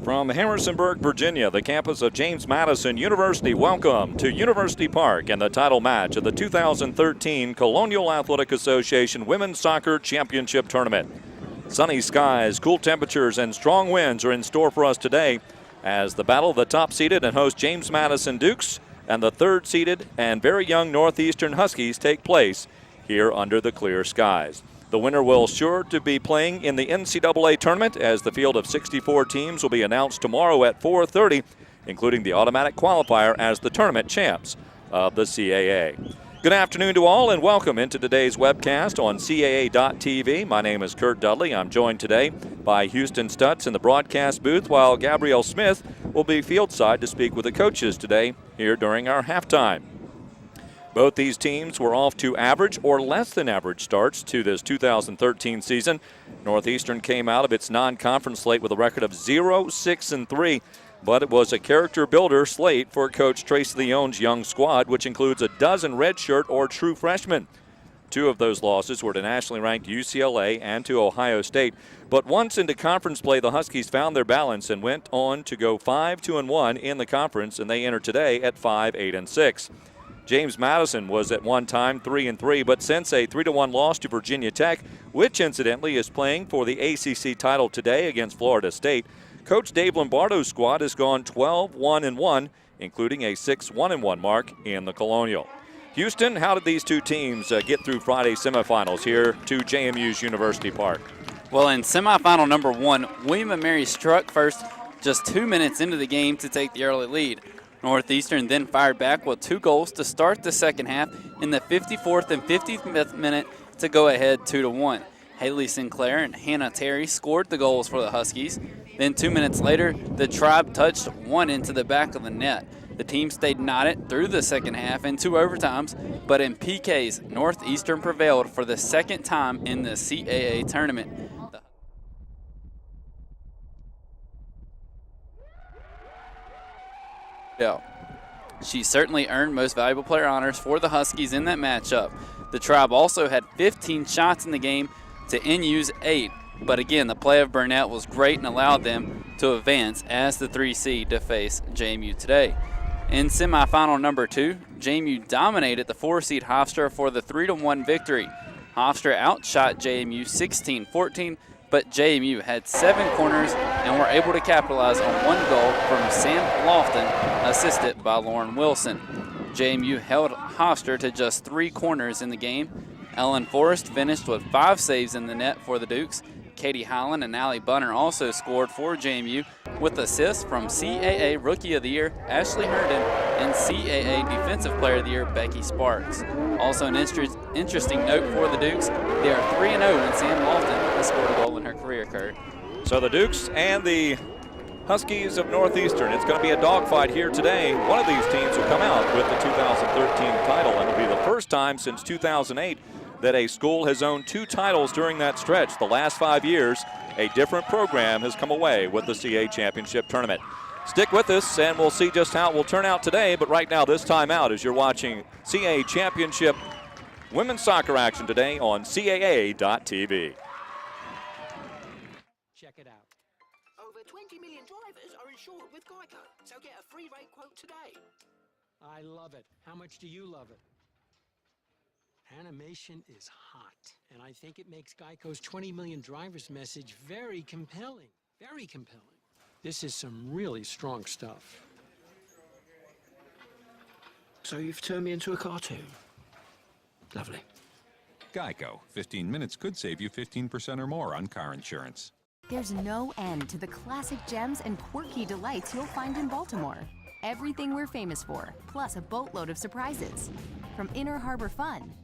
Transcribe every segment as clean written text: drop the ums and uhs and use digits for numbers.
From Harrisonburg, Virginia, the campus of James Madison University, welcome to University Park and the title match of the 2013 Colonial Athletic Association Women's Soccer Championship Tournament. Sunny skies, cool temperatures, and strong winds are in store for us today as the battle of the top-seeded and host James Madison Dukes and the third-seeded and very young Northeastern Huskies take place here under the clear skies. The winner will sure to be playing in the NCAA Tournament as the field of 64 teams will be announced tomorrow at 4:30, including the automatic qualifier as the tournament champs of the CAA. Good afternoon to all and welcome into today's webcast on CAA.TV. My name is Kurt Dudley. I'm joined today by Houston Stutz in the broadcast booth, while Gabrielle Smith will be fieldside to speak with the coaches today here during our halftime. Both these teams were off to average or less than average starts to this 2013 season. Northeastern came out of its non-conference slate with a record of 0-6-3, but it was a character builder slate for Coach Tracy Leon's young squad, which includes a dozen redshirt or true freshmen. Two of those losses were to nationally ranked UCLA and to Ohio State. But once into conference play, the Huskies found their balance and went on to go 5-2-1 in the conference, and they enter today at 5-8-6. James Madison was at one time 3-3, but since a 3-1 loss to Virginia Tech, which incidentally is playing for the ACC title today against Florida State, Coach Dave Lombardo's squad has gone 12-1-1, including a 6-1-1 mark in the Colonial. Houston, how did these two teams get through Friday's semifinals here to JMU's University Park? Well, in semifinal number one, William & Mary struck first just 2 minutes into the game to take the early lead. Northeastern then fired back with 2 goals to start the second half in the 54th and 55th minute to go ahead 2-1. Haley Sinclair and Hannah Terry scored the goals for the Huskies. Then 2 minutes later, the Tribe touched one into the back of the net. The team stayed knotted through the second half and 2 overtimes, but in PKs, Northeastern prevailed for the second time in the CAA tournament. Yeah. She certainly earned most valuable player honors for the Huskies in that matchup. The Tribe also had 15 shots in the game to NU's 8, but again, the play of Burnett was great and allowed them to advance as the 3 seed to face JMU today. In semifinal number 2, JMU dominated the 4 seed Hofstra for the 3-1 victory. Hofstra outshot JMU 16-14, but JMU had 7 corners and were able to capitalize on 1 goal from Sam Lofton, assisted by Lauren Wilson. JMU held Hofstra to just 3 corners in the game. Ellen Forrest finished with 5 saves in the net for the Dukes. Katie Highland and Allie Bunner also scored for JMU with assists from CAA Rookie of the Year Ashley Herndon and CAA Defensive Player of the Year Becky Sparks. Also an interesting note for the Dukes, they are 3-0 and Sam Lofton has scored a goal in her career, Kurt. So the Dukes and the Huskies of Northeastern, it's going to be a dogfight here today. One of these teams will come out with the 2013 title, and it'll be the first time since 2008 that a school has owned 2 titles during that stretch. The last 5 years, a different program has come away with the CAA Championship Tournament. Stick with us, and we'll see just how it will turn out today. But right now, this time out, as you're watching CAA Championship Women's Soccer action today on CAA.TV. Check it out. Over 20 million drivers are insured with Geico, so get a free rate quote today. I love it. How much do you love it? Animation is hot, and I think it makes Geico's 20 million drivers message very compelling. Very compelling. This is some really strong stuff. So you've turned me into a cartoon. Lovely. Geico. 15 minutes could save you 15% or more on car insurance. There's no end to the classic gems and quirky delights you'll find in Baltimore. Everything we're famous for, plus a boatload of surprises. From Inner Harbor fun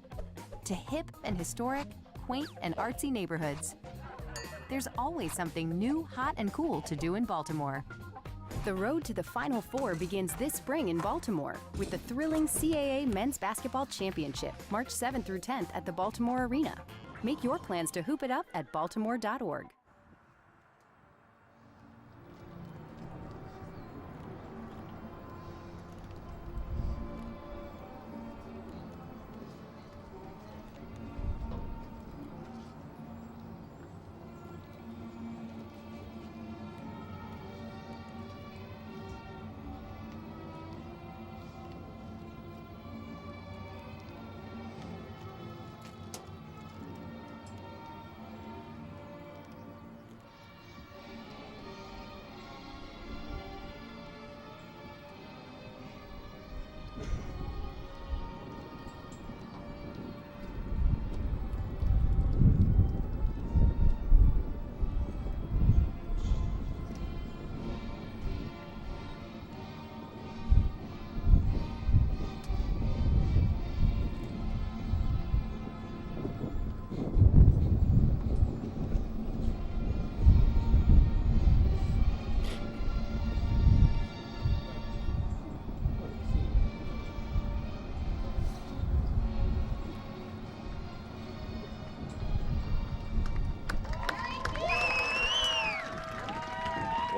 to hip and historic, quaint and artsy neighborhoods. There's always something new, hot, and cool to do in Baltimore. The road to the Final Four begins this spring in Baltimore with the thrilling CAA Men's Basketball Championship, March 7th through 10th at the Baltimore Arena. Make your plans to hoop it up at baltimore.org.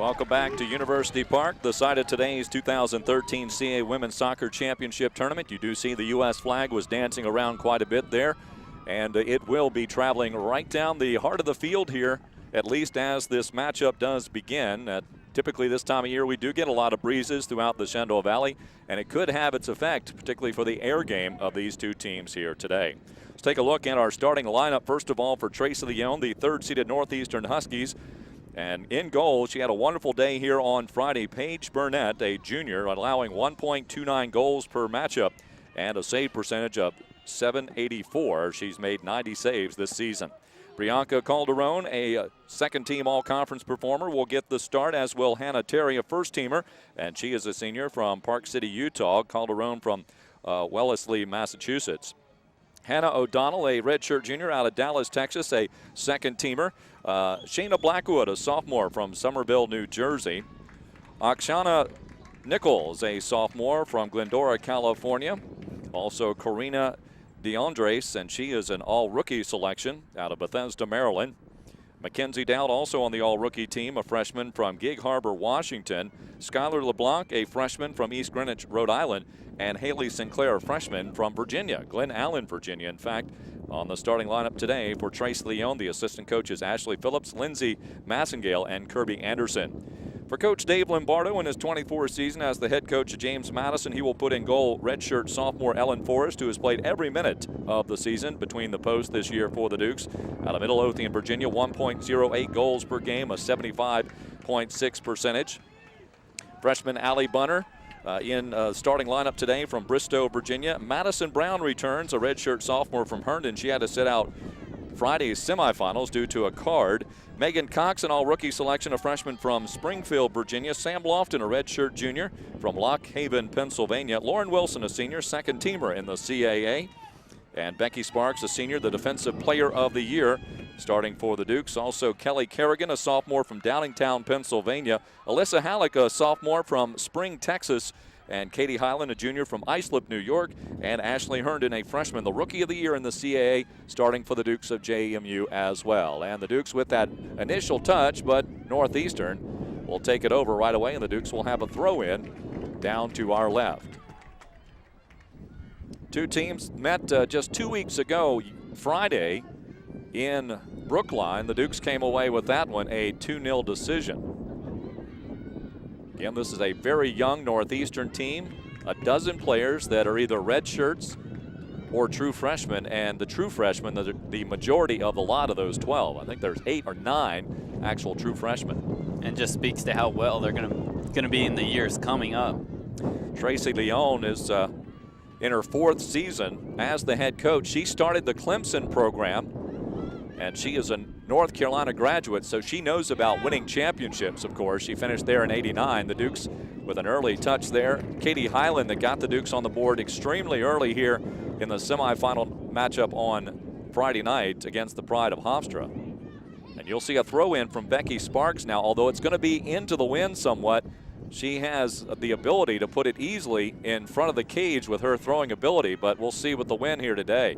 Welcome back to University Park, the site of today's 2013 CAA Women's Soccer Championship Tournament. You do see the U.S. flag was dancing around quite a bit there, and it will be traveling right down the heart of the field here, at least as this matchup does begin. Typically this time of year we do get a lot of breezes throughout the Shenandoah Valley, and it could have its effect, particularly for the air game of these two teams here today. Let's take a look at our starting lineup. First of all, for Tracy Leone, the third-seeded Northeastern Huskies. And in goal, she had a wonderful day here on Friday. Paige Burnett, a junior, allowing 1.29 goals per matchup and a save percentage of .784. She's made 90 saves this season. Bianca Calderon, a second-team all-conference performer, will get the start, as will Hannah Terry, a first-teamer. And she is a senior from Park City, Utah. Calderon from Wellesley, Massachusetts. Hannah O'Donnell, a redshirt junior out of Dallas, Texas, a second-teamer. Shayna Blackwood, a sophomore from Somerville, New Jersey. Akshana Nichols, a sophomore from Glendora, California. Also Karina DeAndres, and she is an all-rookie selection out of Bethesda, Maryland. Mackenzie Dowd also on the all-rookie team, a freshman from Gig Harbor, Washington. Skylar LeBlanc, a freshman from East Greenwich, Rhode Island. And Haley Sinclair, a freshman from Virginia, Glen Allen, Virginia. In fact, on the starting lineup today for Trace Leone, the assistant coaches Ashley Phillips, Lindsay Massengale, and Kirby Anderson. For Coach Dave Lombardo in his 24th season as the head coach of James Madison, he will put in goal redshirt sophomore Ellen Forrest, who has played every minute of the season between the posts this year for the Dukes. Out of Midlothian, Virginia, 1.08 goals per game, a 75.6 percentage. Freshman Allie Bunner in starting lineup today from Bristow, Virginia. Madison Brown returns, a redshirt sophomore from Herndon. She had to sit out Friday's semifinals due to a card. Megan Cox, an all-rookie selection, a freshman from Springfield, Virginia. Sam Lofton, a redshirt junior from Lock Haven, Pennsylvania. Lauren Wilson, a senior, second-teamer in the CAA. And Becky Sparks, a senior, the Defensive Player of the Year, starting for the Dukes. Also Kelly Kerrigan, a sophomore from Downingtown, Pennsylvania. Alyssa Halleck, a sophomore from Spring, Texas. And Katie Highland, a junior from Islip, New York. And Ashley Herndon, a freshman, the Rookie of the Year in the CAA, starting for the Dukes of JMU as well. And the Dukes with that initial touch, but Northeastern will take it over right away, and the Dukes will have a throw-in down to our left. Two teams met just 2 weeks ago, Friday, in Brookline. The Dukes came away with that one, a 2-0 decision. Again, this is a very young Northeastern team, a dozen players that are either red shirts or true freshmen, and the true freshmen, the majority of a lot of those 12. I think there's 8 or 9 actual true freshmen. And just speaks to how well they're going to be in the years coming up. Tracy Leone is in her 4th season as the head coach. She started the Clemson program, and she is a North Carolina graduate, so she knows about winning championships, of course. She finished there in '89. The Dukes with an early touch there. Katie Highland that got the Dukes on the board extremely early here in the semifinal matchup on Friday night against the Pride of Hofstra. And you'll see a throw-in from Becky Sparks now, although it's going to be into the wind somewhat. She has the ability to put it easily in front of the cage with her throwing ability, but we'll see with the win here today.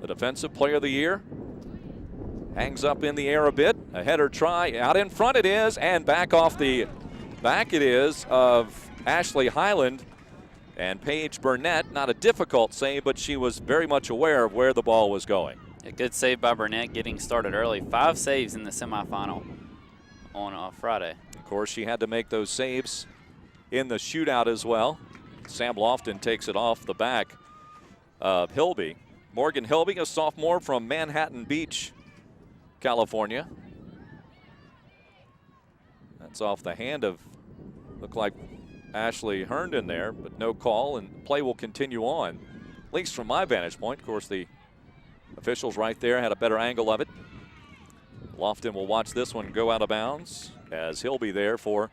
The Defensive Player of the Year hangs up in the air a bit. A header try. Out in front it is, and back off the back it is of Ashley Highland. And Paige Burnett, not a difficult save, but she was very much aware of where the ball was going. A good save by Burnett getting started early. 5 saves in the semifinal on Friday. Of course, she had to make those saves in the shootout as well. Sam Lofton takes it off the back of Hilby. Morgan Hilby, a sophomore from Manhattan Beach, California. That's off the hand of, looked like Ashley Herndon there, but no call, and play will continue on. At least from my vantage point. Of course, the officials right there had a better angle of it. Lofton will watch this one go out of bounds as he'll be there for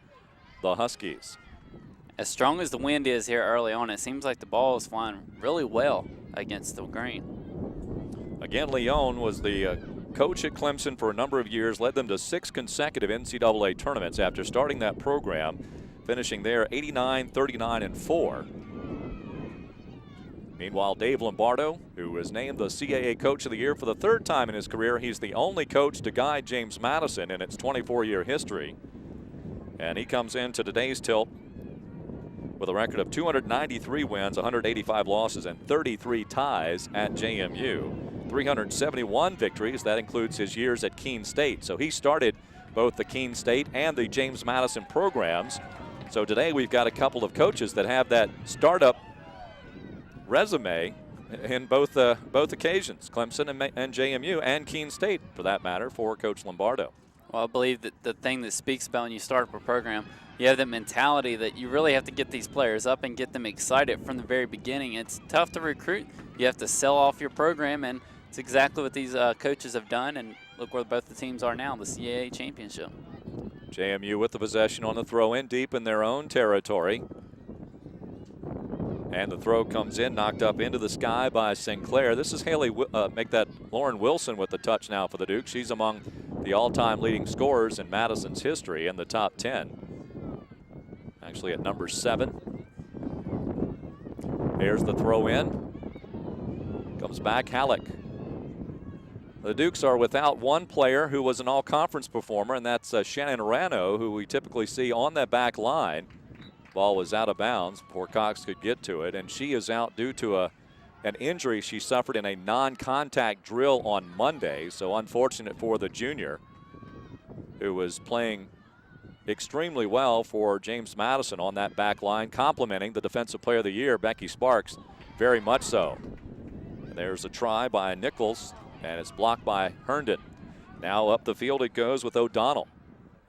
the Huskies. As strong as the wind is here early on, it seems like the ball is flying really well against the green. Again, Leone was the coach at Clemson for a number of years, led them to 6 consecutive NCAA tournaments after starting that program, finishing there 89, 39, and 4. Meanwhile, Dave Lombardo, who was named the CAA Coach of the Year for the 3rd time in his career, he's the only coach to guide James Madison in its 24-year history. And he comes into today's tilt with a record of 293 wins, 185 losses, and 33 ties at JMU. 371 victories. That includes his years at Keene State. So he started both the Keene State and the James Madison programs. So today we've got a couple of coaches that have that startup resume in both occasions, Clemson and JMU, and Keene State, for that matter, for Coach Lombardo. Well, I believe that the thing that speaks about when you start up a program, you have that mentality that you really have to get these players up and get them excited from the very beginning. It's tough to recruit. You have to sell off your program, and it's exactly what these coaches have done, and look where both the teams are now, the CAA championship. JMU with the possession on the throw in deep in their own territory. And the throw comes in, knocked up into the sky by Sinclair. This is Lauren Wilson with the touch now for the Dukes. She's among the all-time leading scorers in Madison's history in the top 10. Actually at number 7. Here's the throw in. Comes back Halleck. The Dukes are without one player who was an all-conference performer, and that's Shannon Rano, who we typically see on that back line. Ball was out of bounds before Cox could get to it, and she is out due to an injury she suffered in a non-contact drill on Monday. So unfortunate for the junior, who was playing extremely well for James Madison on that back line, complimenting the Defensive Player of the Year, Becky Sparks, very much so. And there's a try by Nichols, and it's blocked by Herndon. Now up the field it goes with O'Donnell.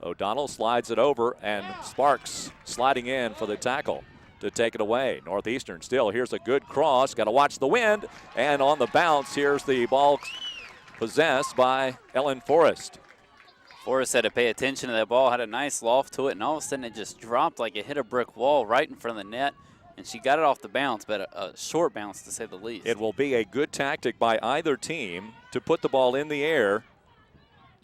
O'Donnell slides it over, and Sparks sliding in for the tackle to take it away. Northeastern still. Here's a good cross. Got to watch the wind. And on the bounce, here's the ball possessed by Ellen Forrest. Forrest had to pay attention to that ball, had a nice loft to it, and all of a sudden it just dropped like it hit a brick wall right in front of the net. And she got it off the bounce, but a short bounce to say the least. It will be a good tactic by either team to put the ball in the air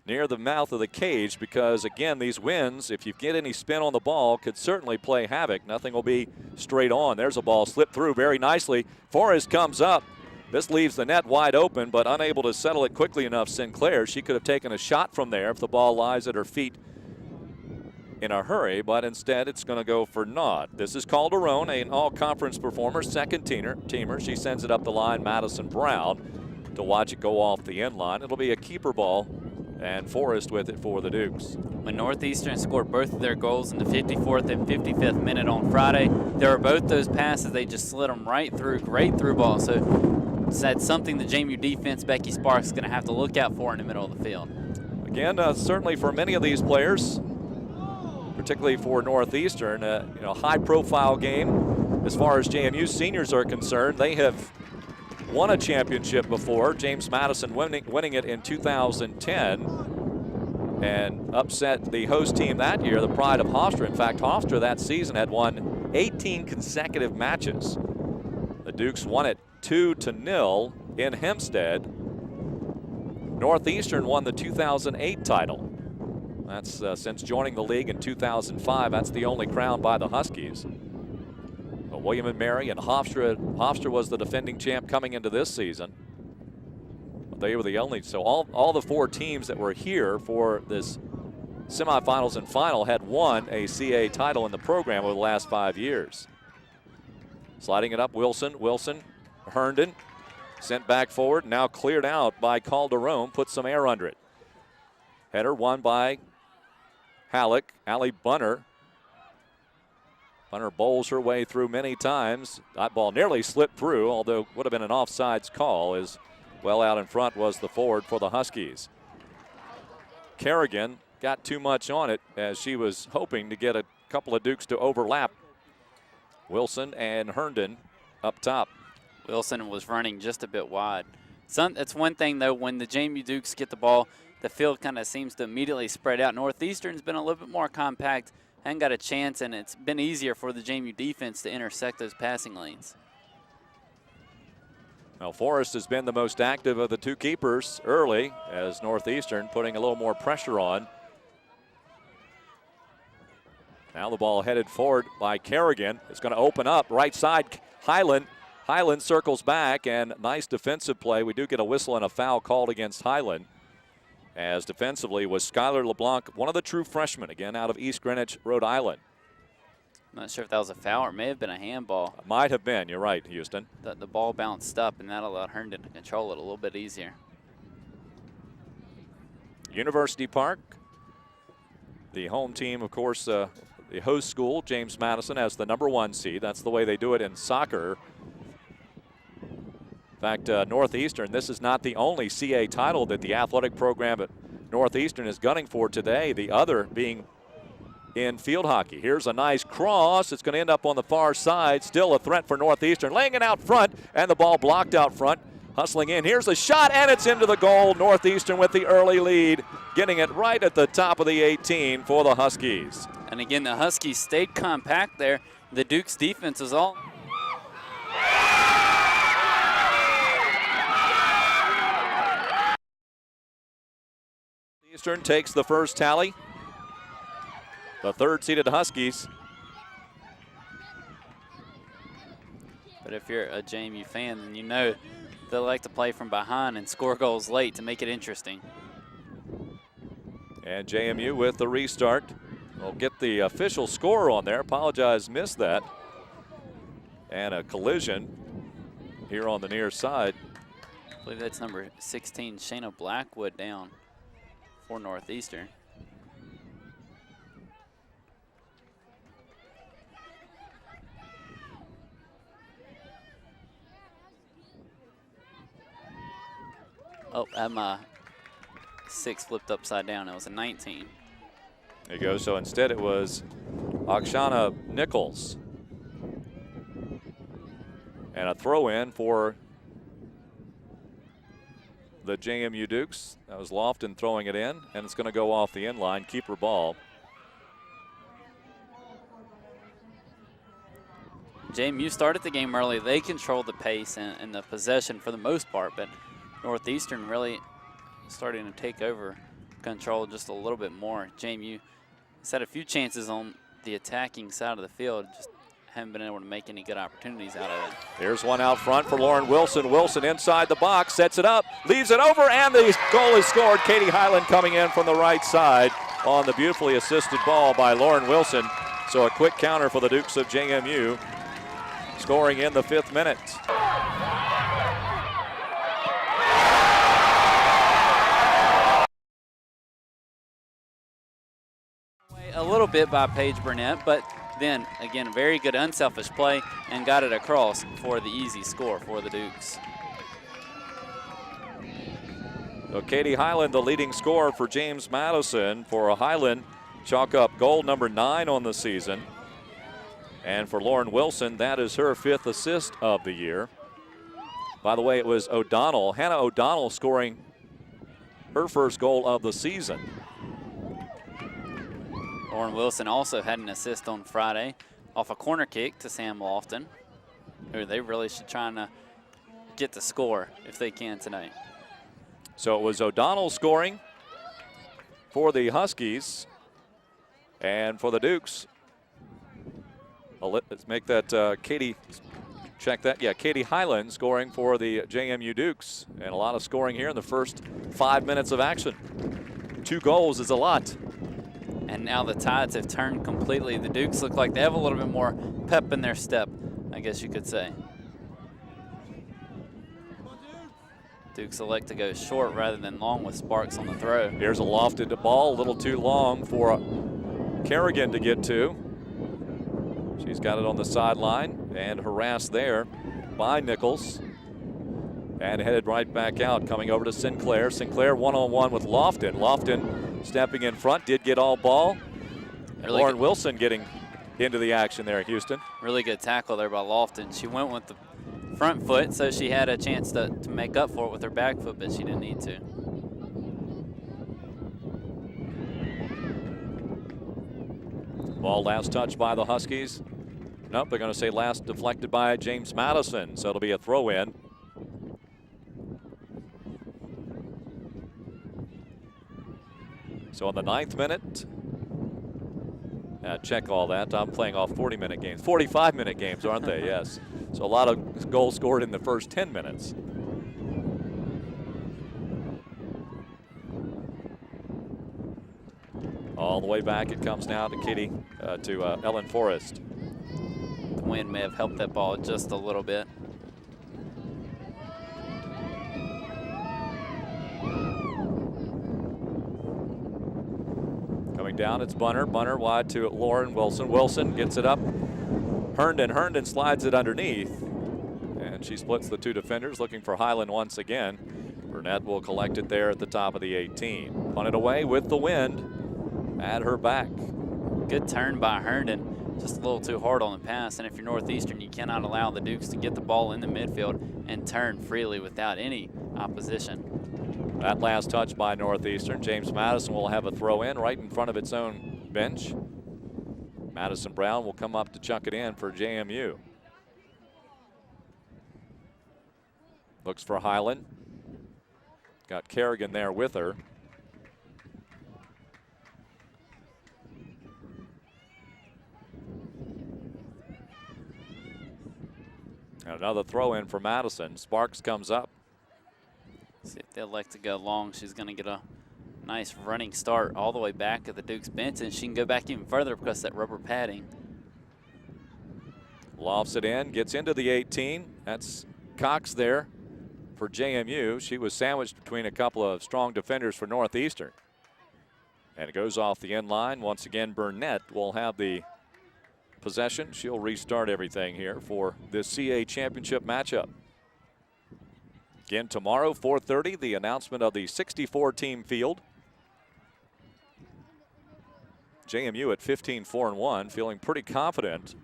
near the mouth of the cage, because again, these winds, if you get any spin on the ball, could certainly play havoc. Nothing will be straight on. There's a ball slipped through very nicely. Forrest comes up. This leaves the net wide open, but unable to settle it quickly enough. Sinclair, she could have taken a shot from there if the ball lies at her feet in a hurry, but instead it's going to go for naught. This is Calderon, an all-conference performer, second teamer. She sends it up the line, Madison Brown, to watch it go off the end line. It'll be a keeper ball, and Forrest with it for the Dukes. When Northeastern scored both of their goals in the 54th and 55th minute on Friday, there were both those passes. They just slid them right through, great through ball. So that's something the JMU defense, Becky Sparks, is going to have to look out for in the middle of the field. Again, certainly for many of these players, particularly for Northeastern, high-profile game as far as JMU seniors are concerned. They have won a championship before, James Madison winning it in 2010 and upset the host team that year, the Pride of Hofstra. In fact, Hofstra that season had won 18 consecutive matches. The Dukes won it 2-0 in Hempstead. Northeastern won the 2008 title. That's since joining the league in 2005. That's the only crown by the Huskies. William and Mary and Hofstra was the defending champ coming into this season. But they were the only. So all the 4 teams that were here for this semifinals and final had won a CAA title in the program over the last 5 years. Sliding it up, Wilson, Herndon, sent back forward, now cleared out by Calderon, put some air under it. Header won by Halleck. Allie Bunner. Bunner bowls her way through many times. That ball nearly slipped through, although would have been an offsides call, as well out in front was the forward for the Huskies. Kerrigan got too much on it as she was hoping to get a couple of Dukes to overlap. Wilson and Herndon up top. Wilson was running just a bit wide. That's one thing, though, when the JMU Dukes get the ball, the field kind of seems to immediately spread out. Northeastern's been a little bit more compact, hadn't got a chance, and it's been easier for the JMU defense to intersect those passing lanes. Well, Forrest has been the most active of the 2 keepers early, as Northeastern putting a little more pressure on. Now the ball headed forward by Kerrigan. It's going to open up right side. Highland circles back, and nice defensive play. We do get a whistle and a foul called against Highland. as defensively was Skylar LeBlanc, one of the true freshmen, again out of East Greenwich, Rhode Island. I'm not sure if that was a foul or it may have been a handball. Might have been, you're right, Houston. The ball bounced up, and that allowed Herndon to control it a little bit easier. University Park, the home team, of course, the host school, James Madison, as the #1 seed. That's the way they do it in soccer. In fact, Northeastern, this is not the only CAA title that the athletic program at Northeastern is gunning for today, the other being in field hockey. Here's a nice cross. It's going to end up on the far side. Still a threat for Northeastern. Laying it out front, and the ball blocked out front. Hustling in. Here's a shot, and it's into the goal. Northeastern with the early lead, getting it right at the top of the 18 for the Huskies. And again, the Huskies stayed compact there. The Duke's defense is all. Eastern takes the first tally. The third-seeded Huskies. But if you're a JMU fan, then you know they like to play from behind and score goals late to make it interesting. And JMU with the restart. We'll get the official score on there. Apologize, missed that. And a collision here on the near side. I believe that's number 16, Shayna Blackwood, down for Northeastern. Oh, I had my 6 flipped upside down. It was a 19. There you go. So instead it was Akshana Nichols. And a throw in for the JMU Dukes. That was Lofton throwing it in, and it's going to go off the end line. Keeper ball. JMU started the game early. They controlled the pace and the possession for the most part, but Northeastern really starting to take over control just a little bit more. JMU has had a few chances on the attacking side of the field, just haven't been able to make any good opportunities out of it. Here's one out front for Lauren Wilson. Wilson inside the box, sets it up, leaves it over, and the goal is scored. Katie Highland coming in from the right side on the beautifully assisted ball by Lauren Wilson. So a quick counter for the Dukes of JMU, scoring in the 5th minute. A little bit by Paige Burnett, but then again, very good unselfish play and got it across for the easy score for the Dukes. So Katie Highland, the leading scorer for James Madison. For Highland, chalk up goal number 9 on the season. And for Lauren Wilson, that is her 5th assist of the year. By the way, it was O'Donnell, Hannah O'Donnell, scoring her first goal of the season. Lauren Wilson also had an assist on Friday off a corner kick to Sam Lofton, who they really should try and get the score if they can tonight. So it was O'Donnell scoring for the Huskies, and for the Dukes, let's make that Katie, check that. Yeah, Katie Highland scoring for the JMU Dukes, and a lot of scoring here in the first 5 minutes of action. 2 goals is a lot. And now the tides have turned completely. The Dukes look like they have a little bit more pep in their step, I guess you could say. Dukes elect to go short rather than long with Sparks on the throw. Here's a lofted ball, a little too long for Kerrigan to get to. She's got it on the sideline and harassed there by Nichols. And headed right back out, coming over to Sinclair. Sinclair one-on-one with Lofton. Lofton stepping in front, did get all ball. And Lauren Wilson getting into the action there, Houston. Really good tackle there by Lofton. She went with the front foot, so she had a chance to make up for it with her back foot, but she didn't need to. Ball last touch by the Huskies. Nope, they're going to say last deflected by James Madison, so it'll be a throw-in. So in the 9th minute, check all that. I'm playing off 40-minute games. 45-minute games, aren't they? Yes. So a lot of goals scored in the first 10 minutes. All the way back it comes now to Ellen Forrest. The wind may have helped that ball just a little bit. Coming down, it's Bunner. Bunner wide to Lauren Wilson. Wilson gets it up. Herndon slides it underneath. And she splits the two defenders, looking for Highland once again. Burnett will collect it there at the top of the 18. Punt it away with the wind at her back. Good turn by Herndon. Just a little too hard on the pass. And if you're Northeastern, you cannot allow the Dukes to get the ball in the midfield and turn freely without any opposition. That last touch by Northeastern. James Madison will have a throw in right in front of its own bench. Madison Brown will come up to chuck it in for JMU. Looks for Highland. Got Kerrigan there with her. And another throw in for Madison. Sparks comes up. See if they elect to go long. She's going to get a nice running start all the way back at the Dukes bench, and she can go back even further because of that rubber padding. Lofts it in, gets into the 18. That's Cox there for JMU. She was sandwiched between a couple of strong defenders for Northeastern. And it goes off the end line. Once again, Burnett will have the possession. She'll restart everything here for this CAA championship matchup. Again, tomorrow, 4:30, the announcement of the 64-team field. JMU at 15-4-1, feeling pretty confident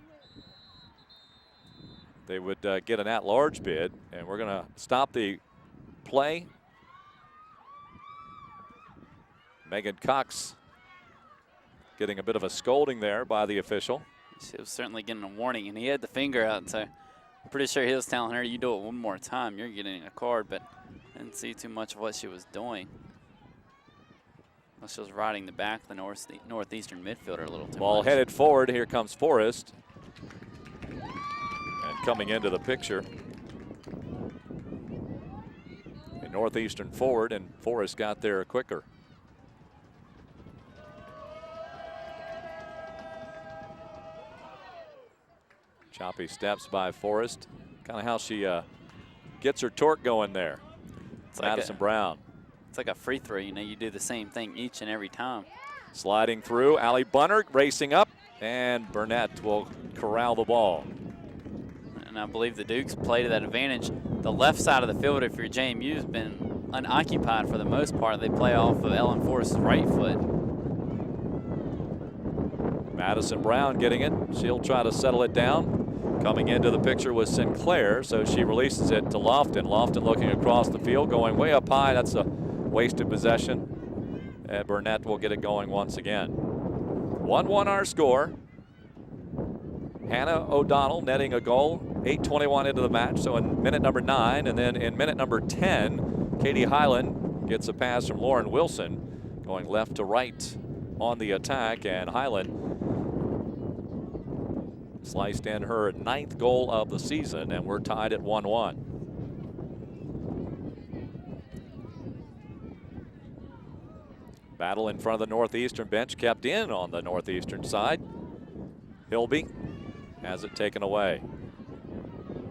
they would get an at-large bid. And we're going to stop the play. Megan Cox getting a bit of a scolding there by the official. She was certainly getting a warning, and he had the finger out, so I'm pretty sure he was telling her, you do it one more time, you're getting a card, but I didn't see too much of what she was doing. Well, she was riding the back of the Northeastern midfielder a little too Ball much. headed forward. Here comes Forrest. And coming into the picture, a Northeastern forward, and Forrest got there quicker. Choppy steps by Forrest. Kind of how she gets her torque going there. It's Madison Brown. It's like a free throw, you know, you do the same thing each and every time. Sliding through, Allie Bunner racing up, and Burnett will corral the ball. And I believe the Dukes play to that advantage. The left side of the field, if you're JMU, has been unoccupied for the most part. They play off of Ellen Forrest's right foot. Madison Brown getting it. She'll try to settle it down. Coming into the picture was Sinclair, so she releases it to Lofton. Lofton looking across the field, going way up high. That's a wasted possession. And Burnett will get it going once again. 1-1 our score. Hannah O'Donnell netting a goal. 8:21 into the match, so in minute number 9. And then in minute number 10, Katie Highland gets a pass from Lauren Wilson, going left to right on the attack, and Highland sliced in her 9th goal of the season, and we're tied at 1-1. Battle in front of the Northeastern bench, kept in on the Northeastern side. Hilby has it taken away.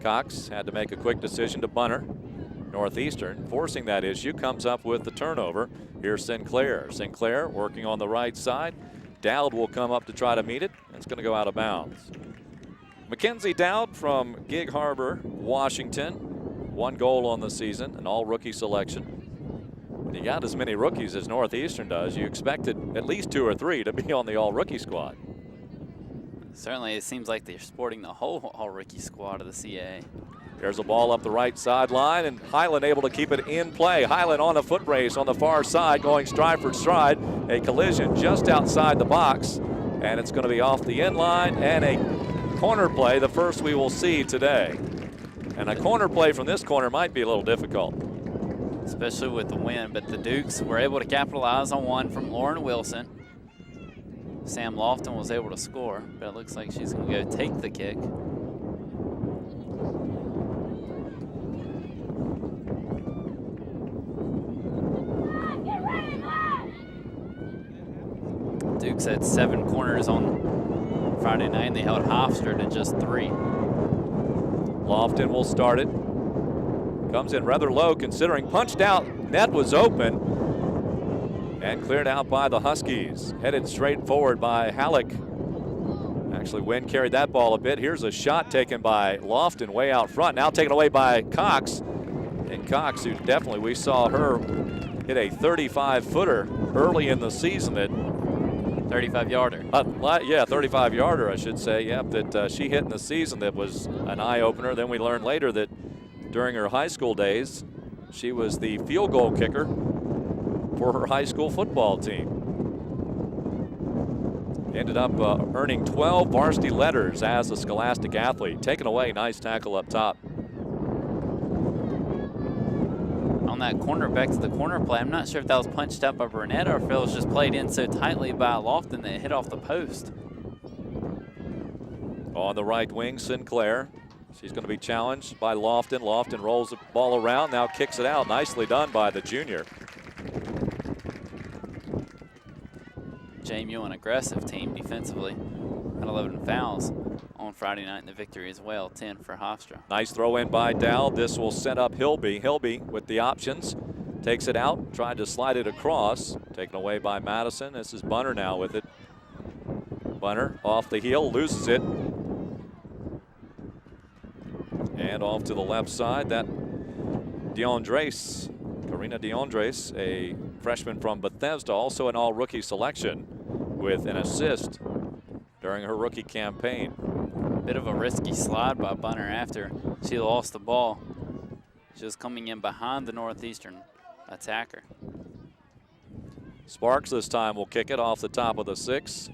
Cox had to make a quick decision to Bunner. Northeastern forcing that issue, comes up with the turnover. Here's Sinclair. Sinclair working on the right side. Dowd will come up to try to meet it. It's going to go out of bounds. Mackenzie Dowd from Gig Harbor, Washington. 1 goal on the season, an all-rookie selection. When you got as many rookies as Northeastern does, you expected at least 2 or 3 to be on the all-rookie squad. Certainly, it seems like they're sporting the whole all-rookie squad of the CAA. There's a ball up the right sideline, and Highland able to keep it in play. Highland on a foot race on the far side, going stride for stride. A collision just outside the box, and it's going to be off the end line, and a corner play, the first we will see today. And a corner play from this corner might be a little difficult, especially with the wind, but the Dukes were able to capitalize on one from Lauren Wilson. Sam Lofton was able to score, but it looks like she's going to go take the kick. Dukes had 7 corners on Friday night, and they held Hofstra to just 3. Lofton will start it. Comes in rather low considering, punched out, net was open, and cleared out by the Huskies. Headed straight forward by Halleck. Actually, Wynn carried that ball a bit. Here's a shot taken by Lofton way out front. Now taken away by Cox. And Cox, who definitely, we saw her hit a 35-footer early in the season. That 35-yarder. Yeah, 35-yarder, I should say. Yep, that she hit in the season that was an eye-opener. Then we learned later that during her high school days, she was the field goal kicker for her high school football team. Ended up earning 12 varsity letters as a Scholastic athlete. Taken away, nice tackle up top. On that corner, back to the corner play, I'm not sure if that was punched up by Burnett or if it was just played in so tightly by Lofton that it hit off the post. On the right wing, Sinclair. She's going to be challenged by Lofton. Lofton rolls the ball around, now kicks it out. Nicely done by the junior. JMU, an aggressive team defensively, had 11 fouls on Friday night in the victory as well, 10 for Hofstra. Nice throw in by Dow. This will set up Hilby. Hilby with the options. Takes it out, tried to slide it across. Taken away by Madison. This is Bunner now with it. Bunner off the heel, loses it. And off to the left side, that DeAndres, Karina DeAndres, a freshman from Bethesda, also an all-rookie selection with an assist during her rookie campaign. Bit of a risky slide by Bunner after she lost the ball. She was coming in behind the Northeastern attacker. Sparks this time will kick it off the top of the 6.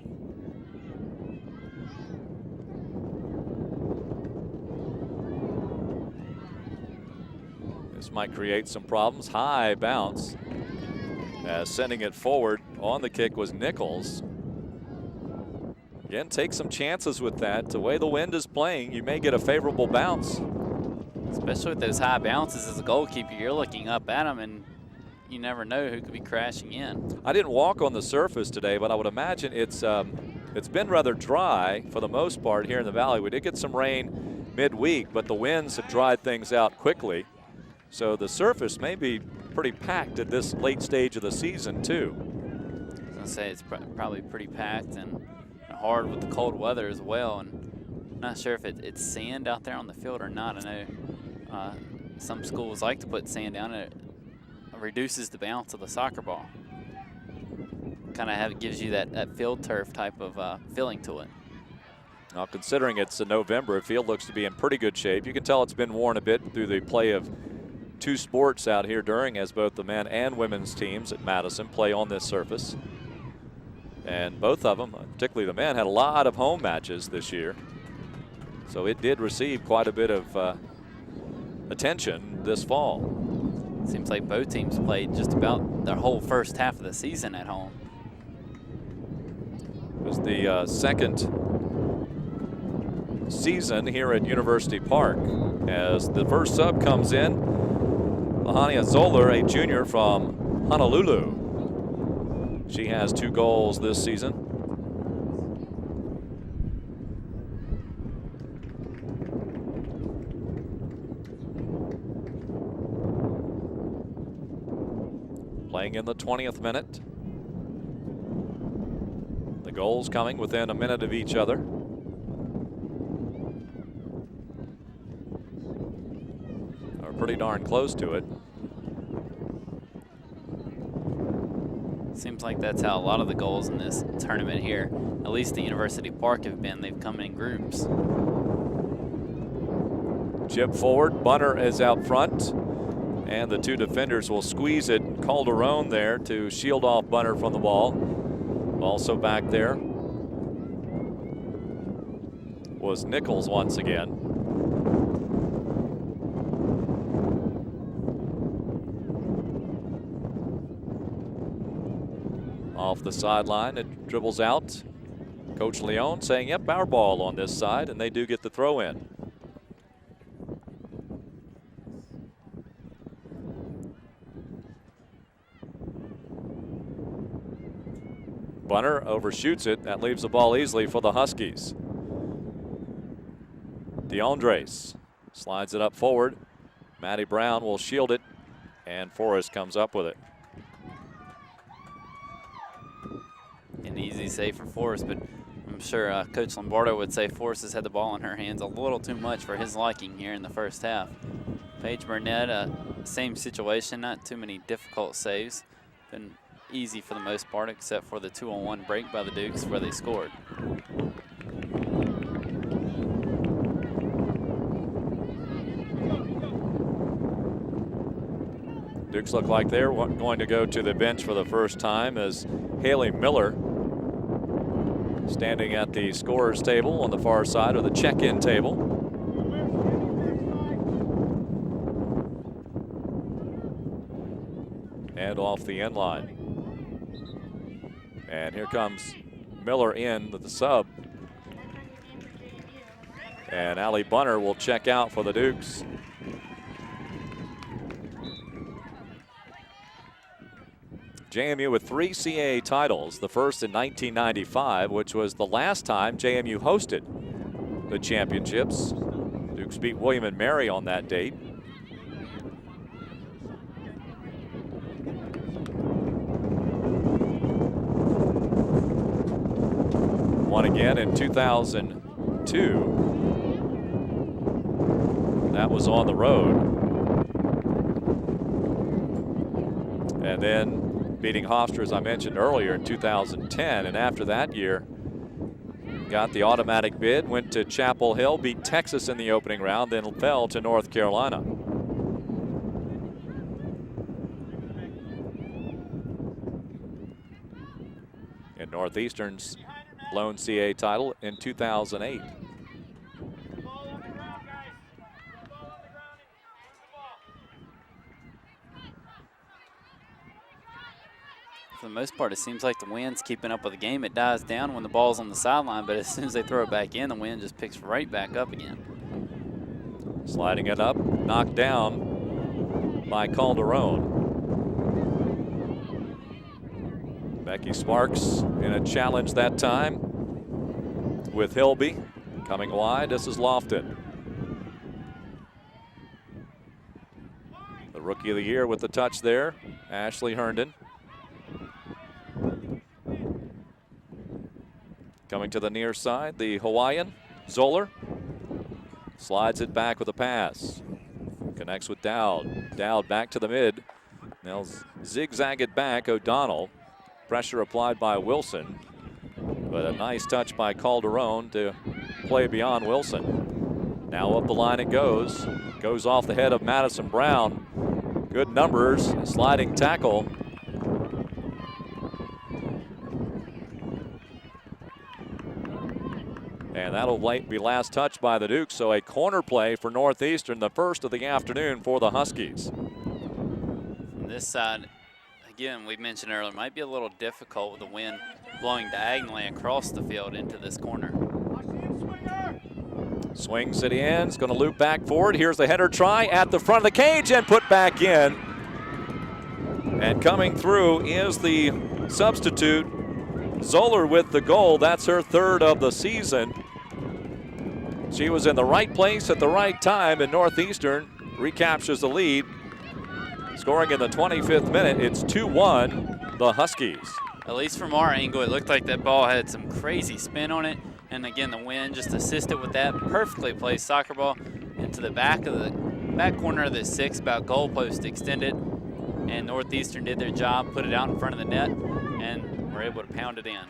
This might create some problems. High bounce. Sending it forward on the kick was Nichols. Again, take some chances with that. The way the wind is playing, you may get a favorable bounce. Especially with those high bounces as a goalkeeper, you're looking up at them and you never know who could be crashing in. I didn't walk on the surface today, but I would imagine it's been rather dry for the most part here in the valley. We did get some rain midweek, but the winds have dried things out quickly. So the surface may be pretty packed at this late stage of the season too. I was gonna say it's probably pretty packed and hard with the cold weather as well. And I'm not sure if it's sand out there on the field or not. I know some schools like to put sand down. It reduces the bounce of the soccer ball. Kind of gives you that field turf type of feeling to it. Now, considering it's November, the field looks to be in pretty good shape. You can tell it's been worn a bit through the play of 2 sports out here during, as both the men and women's teams at Madison play on this surface. And both of them, particularly the men, had a lot of home matches this year. So it did receive quite a bit of attention this fall. Seems like both teams played just about their whole first half of the season at home. It was the second season here at University Park as the first sub comes in. Lahania Zoller, a junior from Honolulu. She has 2 goals this season. Playing in the 20th minute. The goals coming within a minute of each other. Are pretty darn close to it. Seems like that's how a lot of the goals in this tournament here, at least at University Park, have been. They've come in groups. Chip forward, Bunner is out front, and the 2 defenders will squeeze it. Calderon there to shield off Bunner from the ball. Also back there was Nichols once again. Off the sideline, it dribbles out. Coach Leon saying, yep, our ball on this side, and they do get the throw in. Bunner overshoots it. That leaves the ball easily for the Huskies. DeAndres slides it up forward. Maddie Brown will shield it, and Forrest comes up with it. An easy save for Forrest, but I'm sure Coach Lombardo would say Forrest has had the ball in her hands a little too much for his liking here in the first half. Paige Burnett, same situation, not too many difficult saves. Been easy for the most part, except for the 2-on-1 break by the Dukes where they scored. Dukes look like they're going to go to the bench for the first time as Haley Miller standing at the scorer's table on the far side of the check-in table. And off the end line. And here comes Miller in with the sub. And Allie Bunner will check out for the Dukes. JMU with 3 CAA titles, the first in 1995, which was the last time JMU hosted the championships. Dukes beat William and Mary on that date. Won again in 2002. That was on the road. And then beating Hofstra, as I mentioned earlier, in 2010. And after that year, got the automatic bid, went to Chapel Hill, beat Texas in the opening round, then fell to North Carolina. And Northeastern's lone CAA title in 2008. For the most part, it seems like the wind's keeping up with the game. It dies down when the ball's on the sideline, but as soon as they throw it back in, the wind just picks right back up again. Sliding it up, knocked down by Calderon. Becky Sparks in a challenge that time with Hilby coming wide. This is Lofton. The Rookie of the Year with the touch there, Ashley Herndon. Coming to the near side, the Hawaiian, Zoller. Slides it back with a pass. Connects with Dowd. Dowd back to the mid. They'll zigzag it back, O'Donnell. Pressure applied by Wilson. But a nice touch by Calderon to play beyond Wilson. Now up the line it goes. Goes off the head of Madison Brown. Good numbers, sliding tackle. And that'll be last touch by the Dukes, so a corner play for Northeastern, the first of the afternoon for the Huskies. From this side, again, we mentioned earlier, might be a little difficult with the wind blowing diagonally across the field into this corner. Swings it in, it's going to loop back forward. Here's the header try at the front of the cage and put back in. And coming through is the substitute, Zoller with the goal. That's her third of the season. She was in the right place at the right time, and Northeastern recaptures the lead. Scoring in the 25th minute, it's 2-1, the Huskies. At least from our angle, it looked like that ball had some crazy spin on it. And again, the wind just assisted with that. Perfectly placed soccer ball into the back corner of the 6, about goalpost extended. And Northeastern did their job, put it out in front of the net, and were able to pound it in.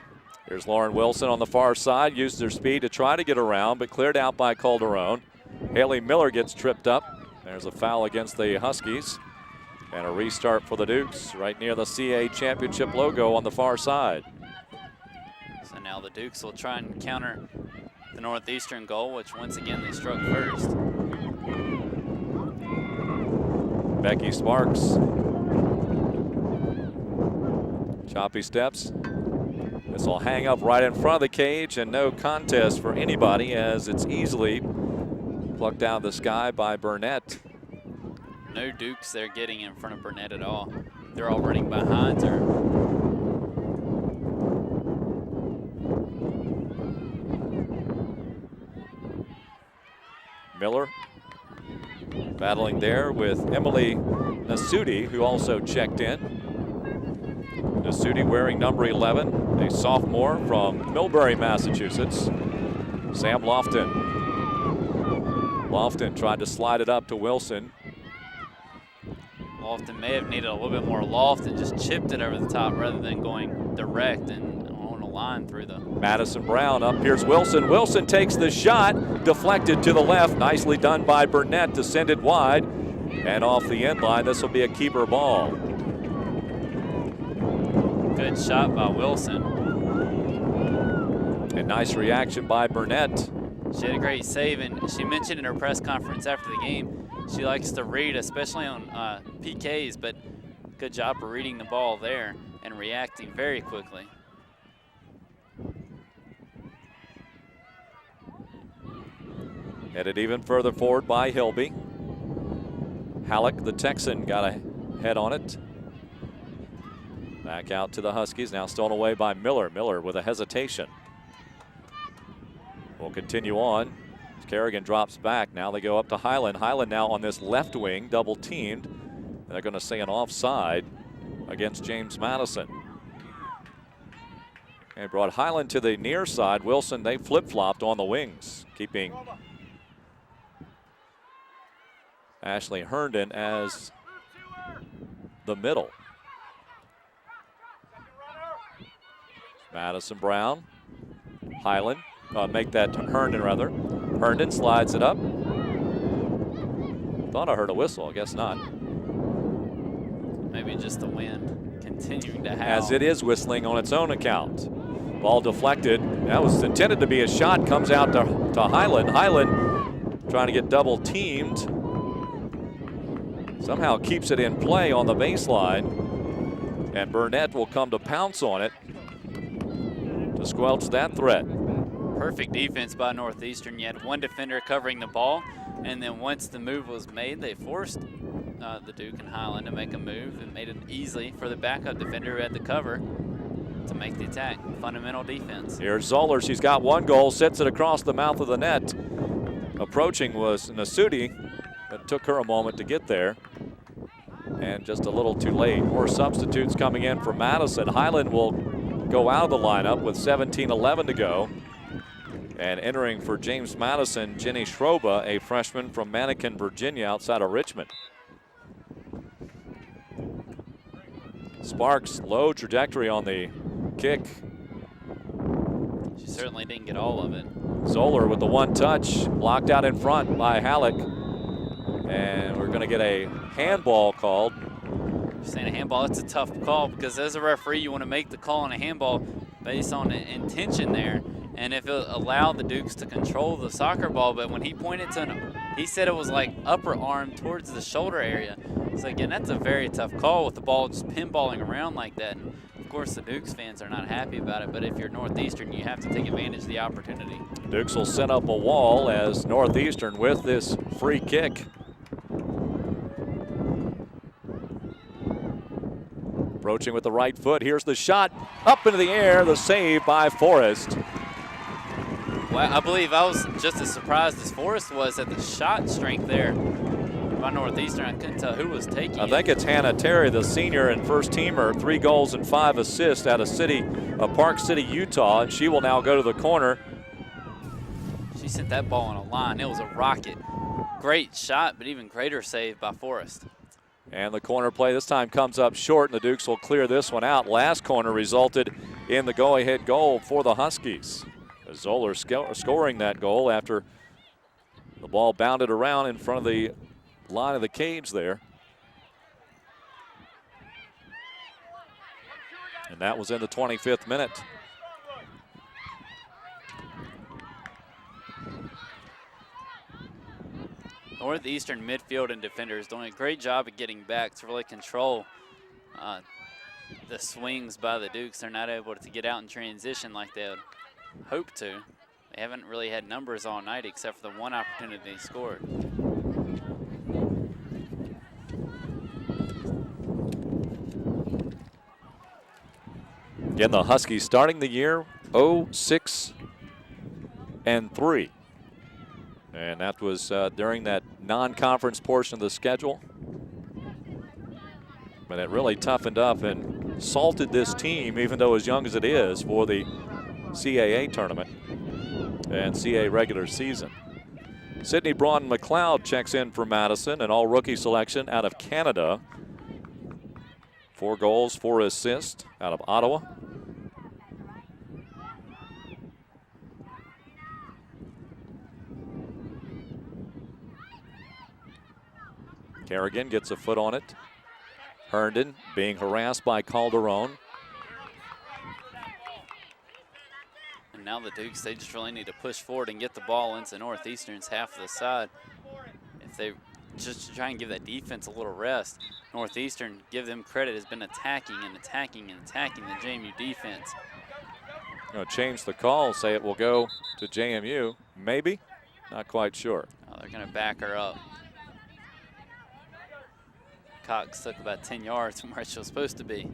Here's Lauren Wilson on the far side, used their speed to try to get around, but cleared out by Calderon. Haley Miller gets tripped up. There's a foul against the Huskies. And a restart for the Dukes right near the CAA Championship logo on the far side. So now the Dukes will try and counter the Northeastern goal, which once again they struck first. Becky Sparks. Choppy steps. This will hang up right in front of the cage, and no contest for anybody as it's easily plucked out of the sky by Burnett. No Dukes there getting in front of Burnett at all. They're all running behind her. Miller battling there with Emily Nasuti, who also checked in. Nasuti wearing number 11, a sophomore from Millbury, Massachusetts. Sam Lofton. Lofton tried to slide it up to Wilson. Lofton may have needed a little bit more loft and just chipped it over the top rather than going direct and on a line through the. Madison Brown up. Here's Wilson. Wilson takes the shot, deflected to the left. Nicely done by Burnett to send it wide and off the end line. This will be a keeper ball. Good shot by Wilson. A nice reaction by Burnett. She had a great save, and she mentioned in her press conference after the game, she likes to read, especially on PKs, but good job for reading the ball there and reacting very quickly. Headed even further forward by Hilby. Halleck, the Texan, got a head on it. Back out to the Huskies, now stolen away by Miller. Miller with a hesitation. Will continue on. Kerrigan drops back. Now they go up to Highland. Highland now on this left wing, double teamed. They're going to say an offside against James Madison. And brought Highland to the near side. Wilson, they flip-flopped on the wings, keeping Ashley Herndon as the middle. Madison Brown, Highland, make that Herndon rather. Herndon slides it up. Thought I heard a whistle, I guess not. Maybe just the wind continuing to howl. As it is whistling on its own account. Ball deflected. That was intended to be a shot, comes out to Highland. Highland trying to get double teamed. Somehow keeps it in play on the baseline. And Burnett will come to pounce on it to squelch that threat. Perfect defense by Northeastern. You had one defender covering the ball, and then once the move was made, they forced the Duke and Highland to make a move and made it easy for the backup defender who had the cover to make the attack. Fundamental defense. Here's Zoller. She's got one goal, sets it across the mouth of the net. Approaching was Nasuti, but it took her a moment to get there. And just a little too late. More substitutes coming in for Madison. Highland will go out of the lineup with 17:11 to go. And entering for James Madison, Jenny Schroba, a freshman from Mannequin, Virginia, outside of Richmond. Sparks, low trajectory on the kick. She certainly didn't get all of it. Zoller with the one touch, blocked out in front by Halleck. And we're going to get a handball called. You're saying a handball, it's a tough call because as a referee, you want to make the call on a handball based on the intention there. And if it allowed the Dukes to control the soccer ball, but when he pointed to he said it was like upper arm towards the shoulder area. So again, that's a very tough call with the ball just pinballing around like that. And of course, the Dukes fans are not happy about it, but if you're Northeastern, you have to take advantage of the opportunity. Dukes will set up a wall as Northeastern with this free kick. Approaching with the right foot. Here's the shot up into the air. The save by Forrest. Well, I believe I was just as surprised as Forrest was at the shot strength there by Northeastern. I couldn't tell who was taking it. I think it's Hannah Terry, the senior and first teamer, 3 goals and 5 assists out of Park City, Utah, and she will now go to the corner. She sent that ball on a line. It was a rocket. Great shot, but even greater save by Forrest. And the corner play this time comes up short, and the Dukes will clear this one out. Last corner resulted in the go-ahead goal for the Huskies. Zoller scoring that goal after the ball bounded around in front of the line of the cage there. And that was in the 25th minute. Northeastern midfield and defenders doing a great job of getting back to really control the swings by the Dukes. They're not able to get out in transition like they would hope to. They haven't really had numbers all night except for the one opportunity they scored. Again, the Huskies starting the year 0-6-3. And that was during that non-conference portion of the schedule. But it really toughened up and salted this team, even though as young as it is, for the CAA tournament and CAA regular season. Sydney Braun McLeod checks in for Madison, an all-rookie selection out of Canada. 4 goals, 4 assists out of Ottawa. Kerrigan gets a foot on it. Herndon being harassed by Calderon. And now the Dukes, they just really need to push forward and get the ball into Northeastern's half of the side. If they just try and give that defense a little rest, Northeastern, give them credit, has been attacking and attacking and attacking the JMU defense. Going to change the call, say it will go to JMU. Maybe, not quite sure. Oh, they're going to back her up. Cox took about 10 yards from where she was supposed to be.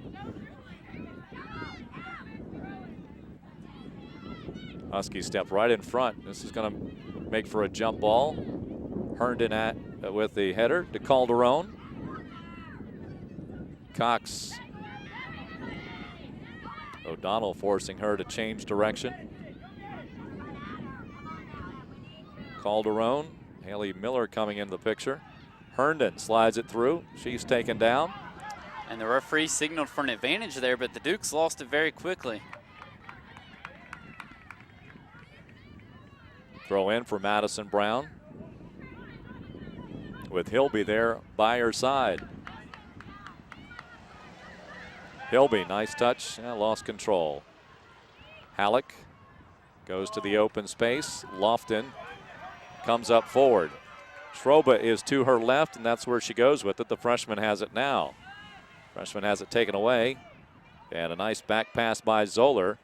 Huskies step right in front. This is going to make for a jump ball. Herndon with the header to Calderon. Cox. O'Donnell forcing her to change direction. Calderon. Haley Miller coming into the picture. Herndon slides it through. She's taken down. And the referee signaled for an advantage there, but the Dukes lost it very quickly. Throw in for Madison Brown, with Hilby there by her side. Hilby, nice touch, lost control. Halleck goes to the open space. Lofton comes up forward. Schroba is to her left, and that's where she goes with it. The freshman has it now. Freshman has it taken away. And a nice back pass by Zoller.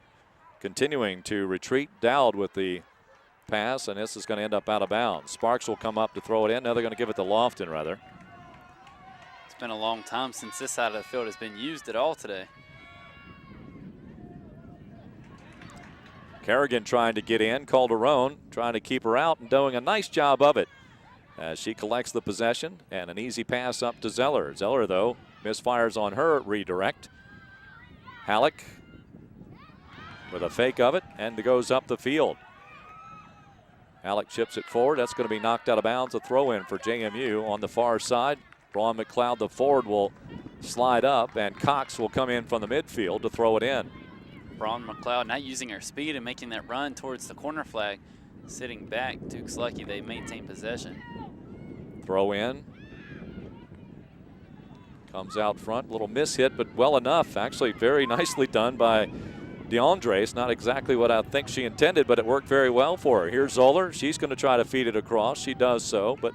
Continuing to retreat. Dowd with the pass, and this is going to end up out of bounds. Sparks will come up to throw it in. Now they're going to give it to Lofton, rather. It's been a long time since this side of the field has been used at all today. Kerrigan trying to get in. Calderon trying to keep her out and doing a nice job of it as she collects the possession, and an easy pass up to Zeller. Zeller, though, misfires on her redirect. Halleck with a fake of it, and it goes up the field. Halleck chips it forward. That's going to be knocked out of bounds. A throw in for JMU on the far side. Braun McLeod, the forward, will slide up, and Cox will come in from the midfield to throw it in. Braun McLeod not using her speed and making that run towards the corner flag. Sitting back, Duke's lucky they maintain possession. Throw in. Comes out front. Little miss hit, but well enough. Actually, very nicely done by DeAndre. It's not exactly what I think she intended, but it worked very well for her. Here's Zoller. She's going to try to feed it across. She does so, but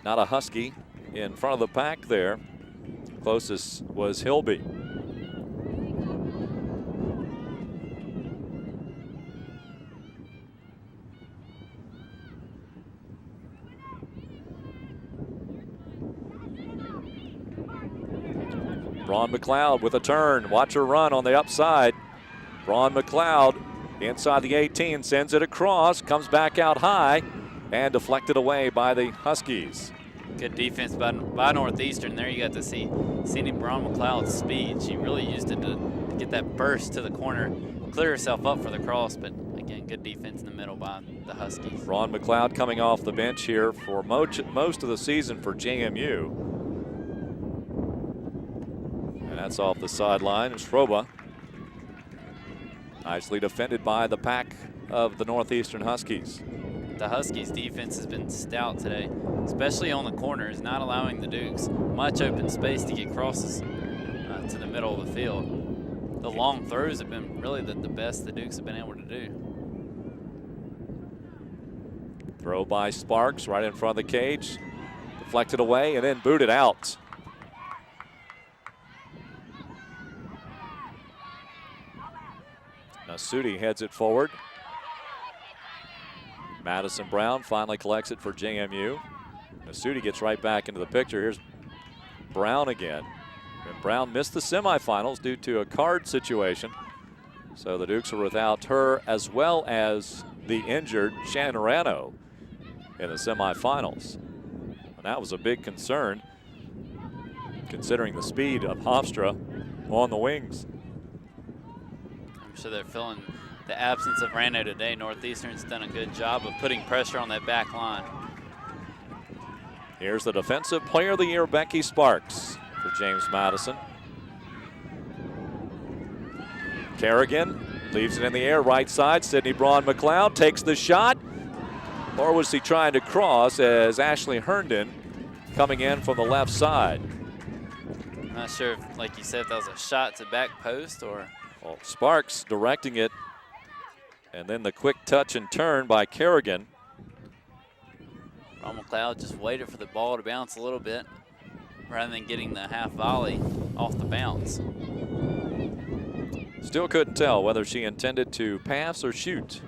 not a Husky in front of the pack there. Closest was Hilby. Braun McLeod with a turn. Watch her run on the upside. Braun McLeod inside the 18, sends it across, comes back out high, and deflected away by the Huskies. Good defense by Northeastern. There you got to see Cindy Braun McLeod's speed. She really used it to get that burst to the corner, clear herself up for the cross, but again, good defense in the middle by the Huskies. Braun McLeod coming off the bench here for most of the season for JMU. And that's off the sideline. And Schroba nicely defended by the pack of the Northeastern Huskies. The Huskies defense has been stout today, especially on the corners, not allowing the Dukes much open space to get crosses to the middle of the field. The long throws have been really the best the Dukes have been able to do. Throw by Sparks right in front of the cage. Deflected away and then booted out. Now Sudi heads it forward. Madison Brown finally collects it for JMU. Sudi gets right back into the picture. Here's Brown again. And Brown missed the semifinals due to a card situation. So the Dukes are without her as well as the injured Shannon Arano. in the semifinals. And that was a big concern, considering the speed of Hofstra on the wings. I'm sure they're feeling the absence of Rano today. Northeastern's done a good job of putting pressure on that back line. Here's the Defensive Player of the Year, Becky Sparks, for James Madison. Kerrigan leaves it in the air, right side. Sydney Braun-McLeod takes the shot. Or was he trying to cross as Ashley Herndon coming in from the left side? I'm not sure if, like you said, if that was a shot to back post or. Well, Sparks directing it. And then the quick touch and turn by Kerrigan. McLeod just waited for the ball to bounce a little bit rather than getting the half volley off the bounce. Still couldn't tell whether she intended to pass or shoot.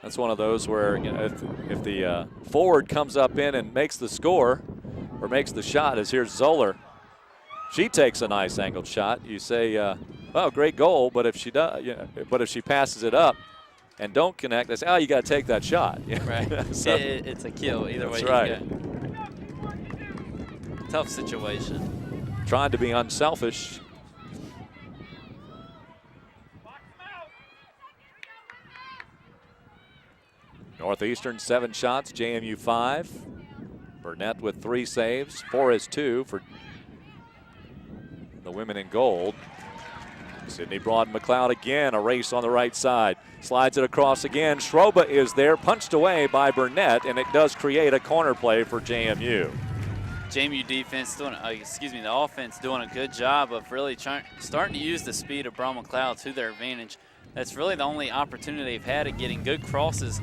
That's one of those where, you know, if the forward comes up in and makes the score or makes the shot, as here's Zoller. She takes a nice angled shot. You say, oh, great goal, but if she does, you know, but if she passes it up and don't connect, they say, oh, you got to take that shot. Right. So, it's a kill either way. That's right. Tough situation. Trying to be unselfish. Northeastern 7 shots, JMU 5. Burnett with 3 saves, 4 is 2 for the women in gold. Sydney Braun-McLeod again, a race on the right side. Slides it across again. Schroba is there, punched away by Burnett, and it does create a corner play for JMU. JMU defense doing, the offense doing a good job of really starting to use the speed of Braun-McLeod to their advantage. That's really the only opportunity they've had at getting good crosses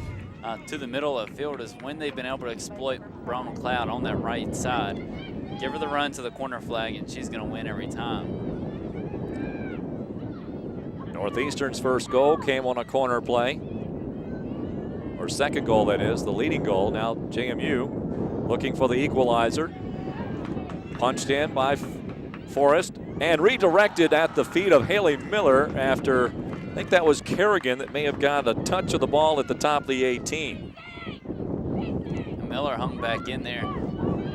to the middle of the field is when they've been able to exploit Braun-McLeod on that right side. Give her the run to the corner flag, and she's going to win every time. Northeastern's first goal came on a corner play. Or second goal, that is, the leading goal. Now JMU looking for the equalizer. Punched in by Forrest and redirected at the feet of Haley Miller after, I think that was Kerrigan that may have got a touch of the ball at the top of the 18. Miller hung back in there.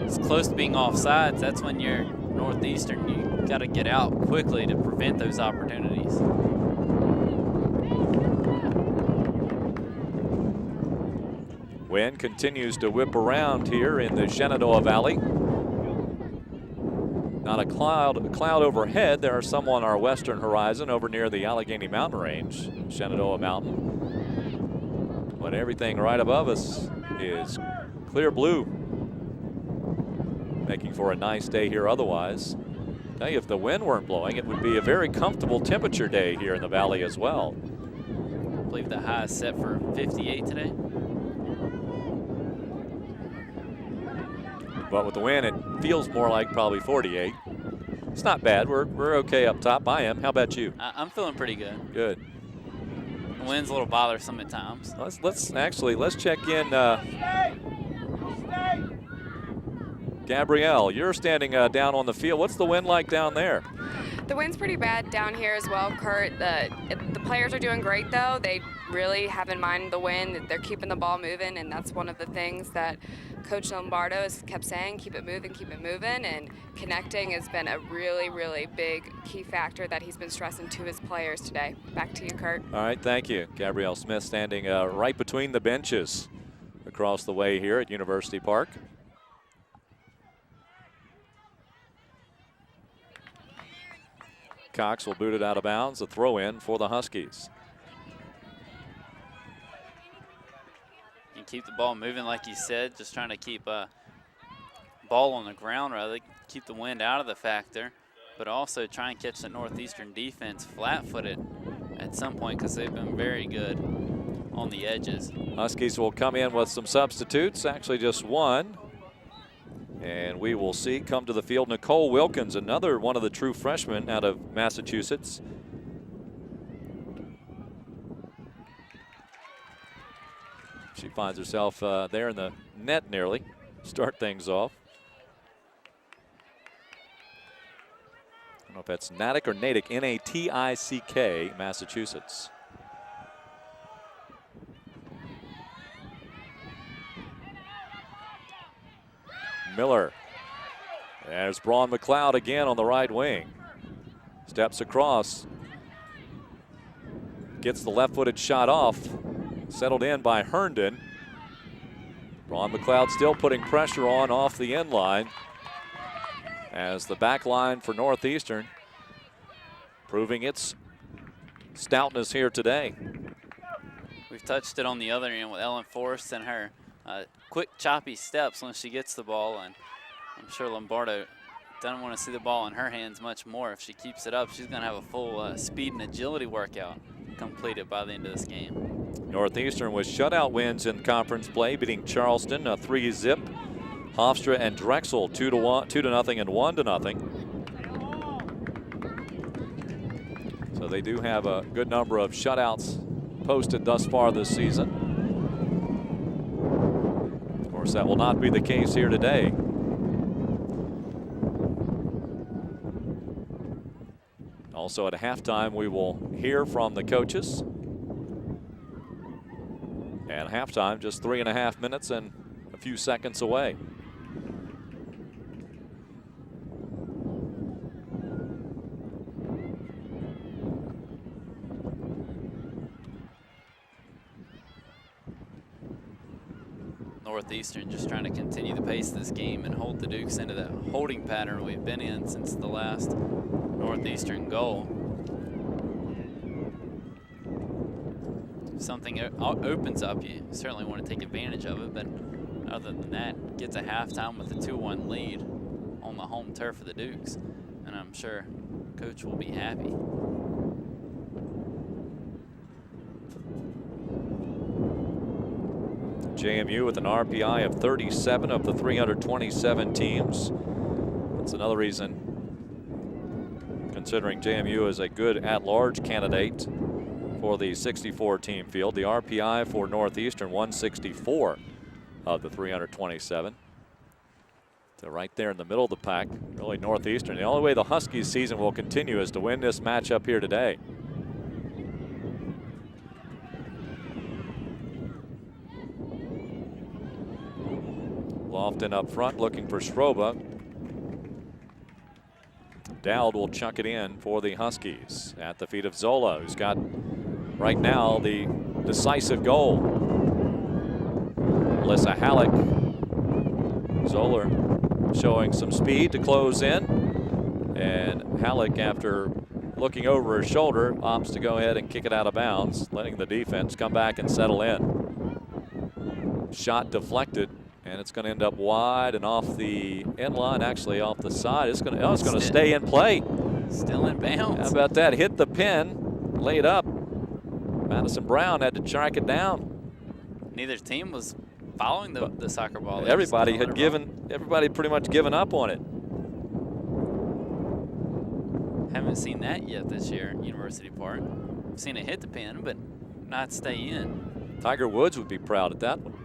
It's close to being offsides. That's when you're Northeastern. You got to get out quickly to prevent those opportunities. Wind continues to whip around here in the Shenandoah Valley. Not a cloud overhead. There are some on our western horizon over near the Allegheny Mountain Range, Shenandoah Mountain. But everything right above us is clear blue, making for a nice day here otherwise. Tell you, if the wind weren't blowing, it would be a very comfortable temperature day here in the valley as well. I believe the high is set for 58 today. But with the wind, it feels more like probably 48. It's not bad. We're okay up top. I am. How about you? I'm feeling pretty good. Good. The wind's a little bothersome at times. Let's check in. Gabrielle, you're standing down on the field. What's the wind like down there? The wind's pretty bad down here as well, Kurt. The players are doing great, though. They really have in mind the wind. They're keeping the ball moving, and that's one of the things that Coach Lombardo has kept saying, keep it moving, and connecting has been a really, really big key factor that he's been stressing to his players today. Back to you, Kurt. All right, thank you. Gabrielle Smith standing right between the benches across the way here at University Park. Cox will boot it out of bounds, a throw in for the Huskies. You keep the ball moving like you said, just trying to keep a ball on the ground, rather keep the wind out of the factor, but also try and catch the Northeastern defense flat-footed at some point because they've been very good on the edges. Huskies will come in with some substitutes, actually just one. And we will see come to the field Nicole Wilkins, another one of the true freshmen out of Massachusetts. She finds herself there in the net nearly. Start things off. I don't know if that's Natick or Natick, N-A-T-I-C-K, Massachusetts. Miller. There's Braun McLeod again on the right wing. Steps across. Gets the left-footed shot off. Settled in by Herndon. Braun McLeod still putting pressure on off the end line. As the back line for Northeastern proving its stoutness here today. We've touched it on the other end with Ellen Forrest and her quick, choppy steps when she gets the ball, and I'm sure Lombardo doesn't want to see the ball in her hands much more. If she keeps it up, she's going to have a full speed and agility workout completed by the end of this game. Northeastern with shutout wins in conference play, beating Charleston 3-0. Hofstra and Drexel 2-0 and 1-0. So they do have a good number of shutouts posted thus far this season. Of course, that will not be the case here today. Also at halftime, we will hear from the coaches. And halftime, just 3.5 minutes and a few seconds away. Northeastern just trying to continue the pace of this game and hold the Dukes into that holding pattern we've been in since the last Northeastern goal. If something opens up, you certainly want to take advantage of it, but other than that, gets a halftime with a 2-1 lead on the home turf of the Dukes, and I'm sure Coach will be happy. JMU with an RPI of 37 of the 327 teams. That's another reason, considering JMU is a good at-large candidate for the 64-team field. The RPI for Northeastern, 164 of the 327. So right there in the middle of the pack, really Northeastern. The only way the Huskies season will continue is to win this matchup here today. Lofton up front looking for Stroba. Dowd will chuck it in for the Huskies at the feet of Zola, who's got right now the decisive goal. Alyssa Halleck. Zola showing some speed to close in. And Halleck, after looking over her shoulder, opts to go ahead and kick it out of bounds, letting the defense come back and settle in. Shot deflected. And it's going to end up wide and off the end line, actually off the side. It's going to stay in play. Still in bounds. How about that? Hit the pin, laid up. Madison Brown had to track it down. Neither team was following the soccer ball. Everybody pretty much given up on it. Haven't seen that yet this year at University Park. I've seen it hit the pin, but not stay in. Tiger Woods would be proud at that one.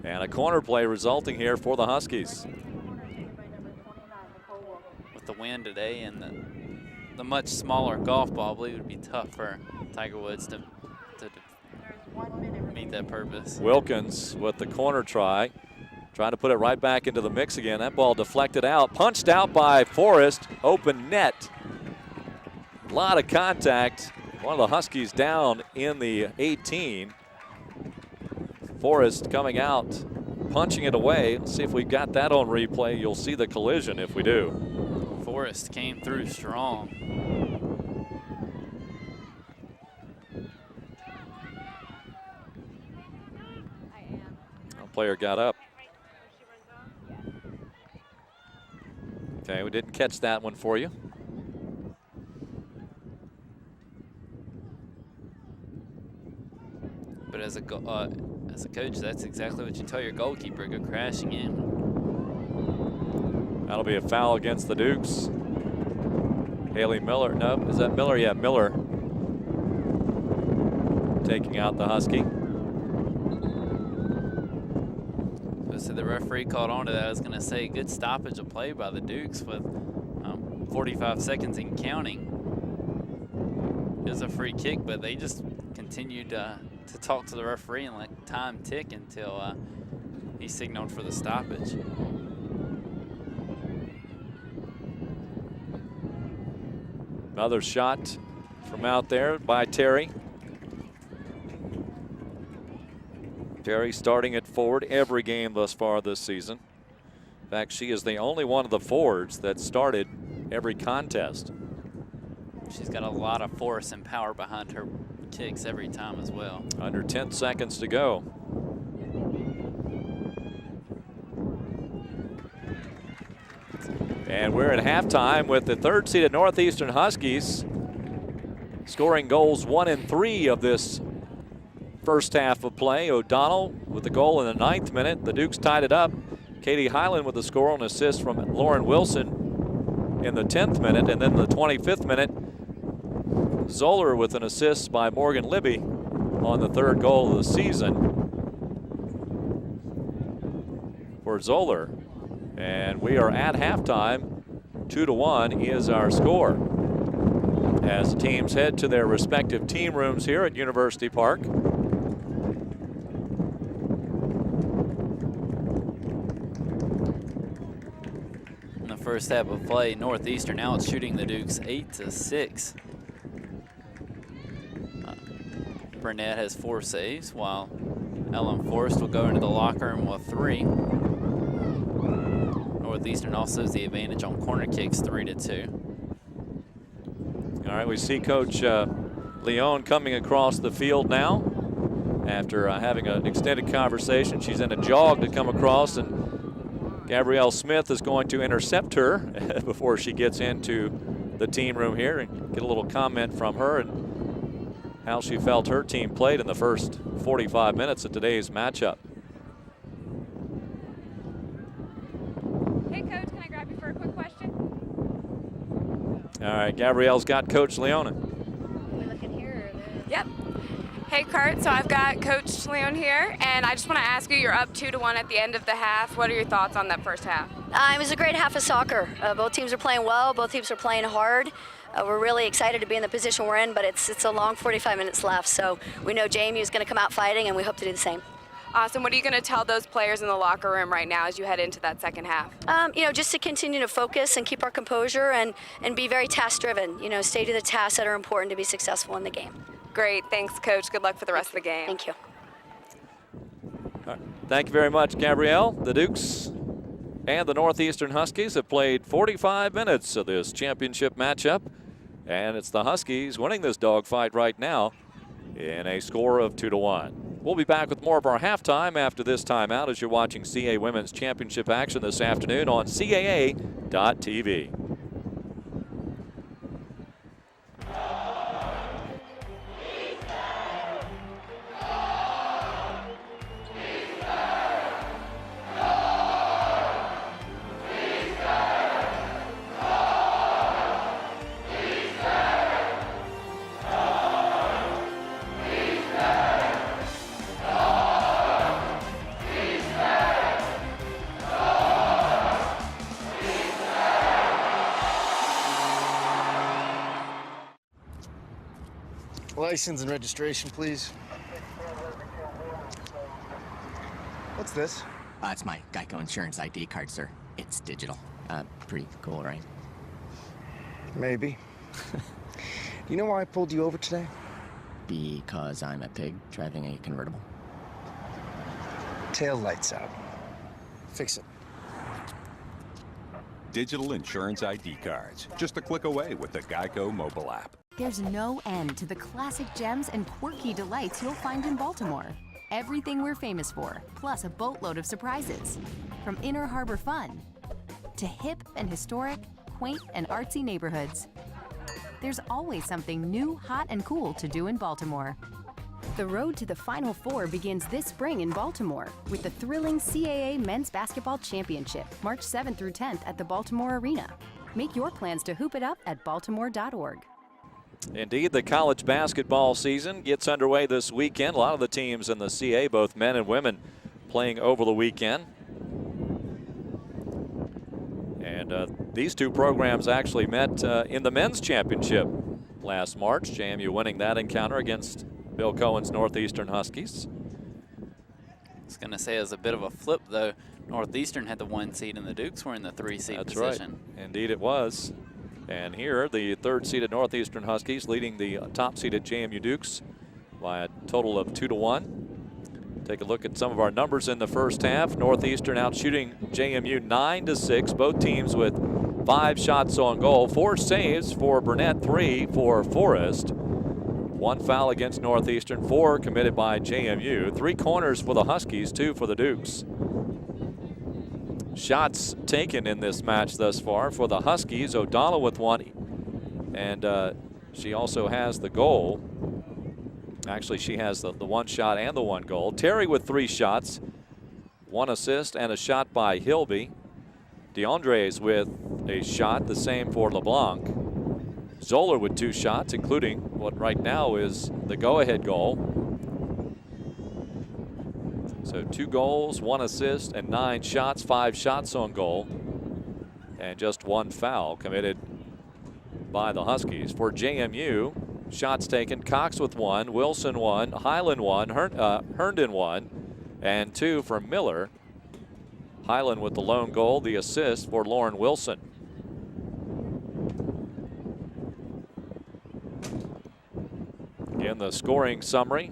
And a corner play resulting here for the Huskies. With the wind today and the much smaller golf ball, I believe it would be tough for Tiger Woods to meet that purpose. Wilkins with the corner try. Trying to put it right back into the mix again. That ball deflected out, punched out by Forrest. Open net. A lot of contact. One of the Huskies down in the 18. Forrest coming out, punching it away. Let's see if we got that on replay. You'll see the collision if we do. Forrest came through strong. Player got up. Okay, we didn't catch that one for you. But as a coach, that's exactly what you tell your goalkeeper. Go crashing in. That'll be a foul against the Dukes. Haley Miller. No, is that Miller? Yeah, Miller. Taking out the Husky. So the referee called on to that. I was going to say good stoppage of play by the Dukes with 45 seconds and counting. It was a free kick, but they just continued to talk to the referee and let time tick until he signaled for the stoppage. Another shot from out there by Terry. Terry starting at forward every game thus far this season. In fact, she is the only one of the forwards that started every contest. She's got a lot of force and power behind her kicks every time as well. Under 10 seconds to go. And we're at halftime with the third-seeded Northeastern Huskies scoring goals 1 and 3 of this first half of play. O'Donnell with the goal in the 9th minute. The Dukes tied it up. Katie Hyland with a score and assist from Lauren Wilson in the 10th minute. And then the 25th minute, Zoller with an assist by Morgan Libby on the 3rd goal of the season for Zoller. And we are at halftime. 2-1 is our score as the teams head to their respective team rooms here at University Park. In the first half of play, Northeastern now it's shooting the Dukes 8-6. Burnett has 4 saves, while Ellen Forrest will go into the locker room with 3. Northeastern also has the advantage on corner kicks, 3-2. All right, we see Coach Leon coming across the field now after having an extended conversation. She's in a jog to come across, and Gabrielle Smith is going to intercept her before she gets into the team room here and get a little comment from her and how she felt her team played in the first 45 minutes of today's matchup. Hey, Coach, can I grab you for a quick question? All right, Gabrielle's got Coach Leona. We looking here? Yep. Hey, Kurt, so I've got Coach Leon here, and I just want to ask you, you're up 2-1 at the end of the half. What are your thoughts on that first half? It was a great half of soccer. Both teams are playing well. Both teams are playing hard. We're really excited to be in the position we're in, but it's a long 45 minutes left, so we know JMU is going to come out fighting, and we hope to do the same. Awesome. What are you going to tell those players in the locker room right now as you head into that second half? Just to continue to focus and keep our composure and be very task-driven. Stay to the tasks that are important to be successful in the game. Great. Thanks, Coach. Good luck for the rest of the game. Thank you. All right. Thank you very much, Gabrielle. The Dukes and the Northeastern Huskies have played 45 minutes of this championship matchup, and it's the Huskies winning this dogfight right now in a score of 2-1. We'll be back with more of our halftime after this timeout as you're watching CAA Women's Championship action this afternoon on CAA.TV. License and registration, please. What's this? It's my Geico Insurance ID card, sir. It's digital. Pretty cool, right? Maybe. Do you know why I pulled you over today? Because I'm a pig driving a convertible. Tail lights out. Fix it. Digital insurance ID cards. Just a click away with the Geico mobile app. There's no end to the classic gems and quirky delights you'll find in Baltimore. Everything we're famous for, plus a boatload of surprises. From Inner Harbor fun to hip and historic, quaint and artsy neighborhoods. There's always something new, hot, and cool to do in Baltimore. The road to the Final Four begins this spring in Baltimore with the thrilling CAA Men's Basketball Championship, March 7th through 10th at the Baltimore Arena. Make your plans to hoop it up at baltimore.org. Indeed, the college basketball season gets underway this weekend. A lot of the teams in the CAA, both men and women, playing over the weekend. And these two programs actually met in the men's championship last March. JMU winning that encounter against Bill Cohen's Northeastern Huskies. I was going to say, as a bit of a flip, though, Northeastern had the 1 seed and the Dukes were in the 3 seed That's position. Right. Indeed it was. And here, the 3rd seeded Northeastern Huskies leading the top seeded JMU Dukes by a total of 2-1. Take a look at some of our numbers in the first half. Northeastern out shooting JMU 9-6. Both teams with 5 shots on goal. 4 saves for Burnett, 3 for Forrest. 1 foul against Northeastern, 4 committed by JMU. 3 corners for the Huskies, 2 for the Dukes. Shots taken in this match thus far for the Huskies. O'Donnell with 1, and she also has the goal. Actually, she has the 1 shot and the 1 goal. Terry with 3 shots, 1 assist and a shot by Hilby. DeAndres with a shot, the same for LeBlanc. Zoller with 2 shots, including what right now is the go-ahead goal. So 2 goals, 1 assist, and 9 shots, 5 shots on goal. And just 1 foul committed by the Huskies. For JMU, shots taken, Cox with 1, Wilson 1, Highland 1, Herndon 1, and 2 from Miller. Highland with the lone goal, the assist for Lauren Wilson. Again, the scoring summary.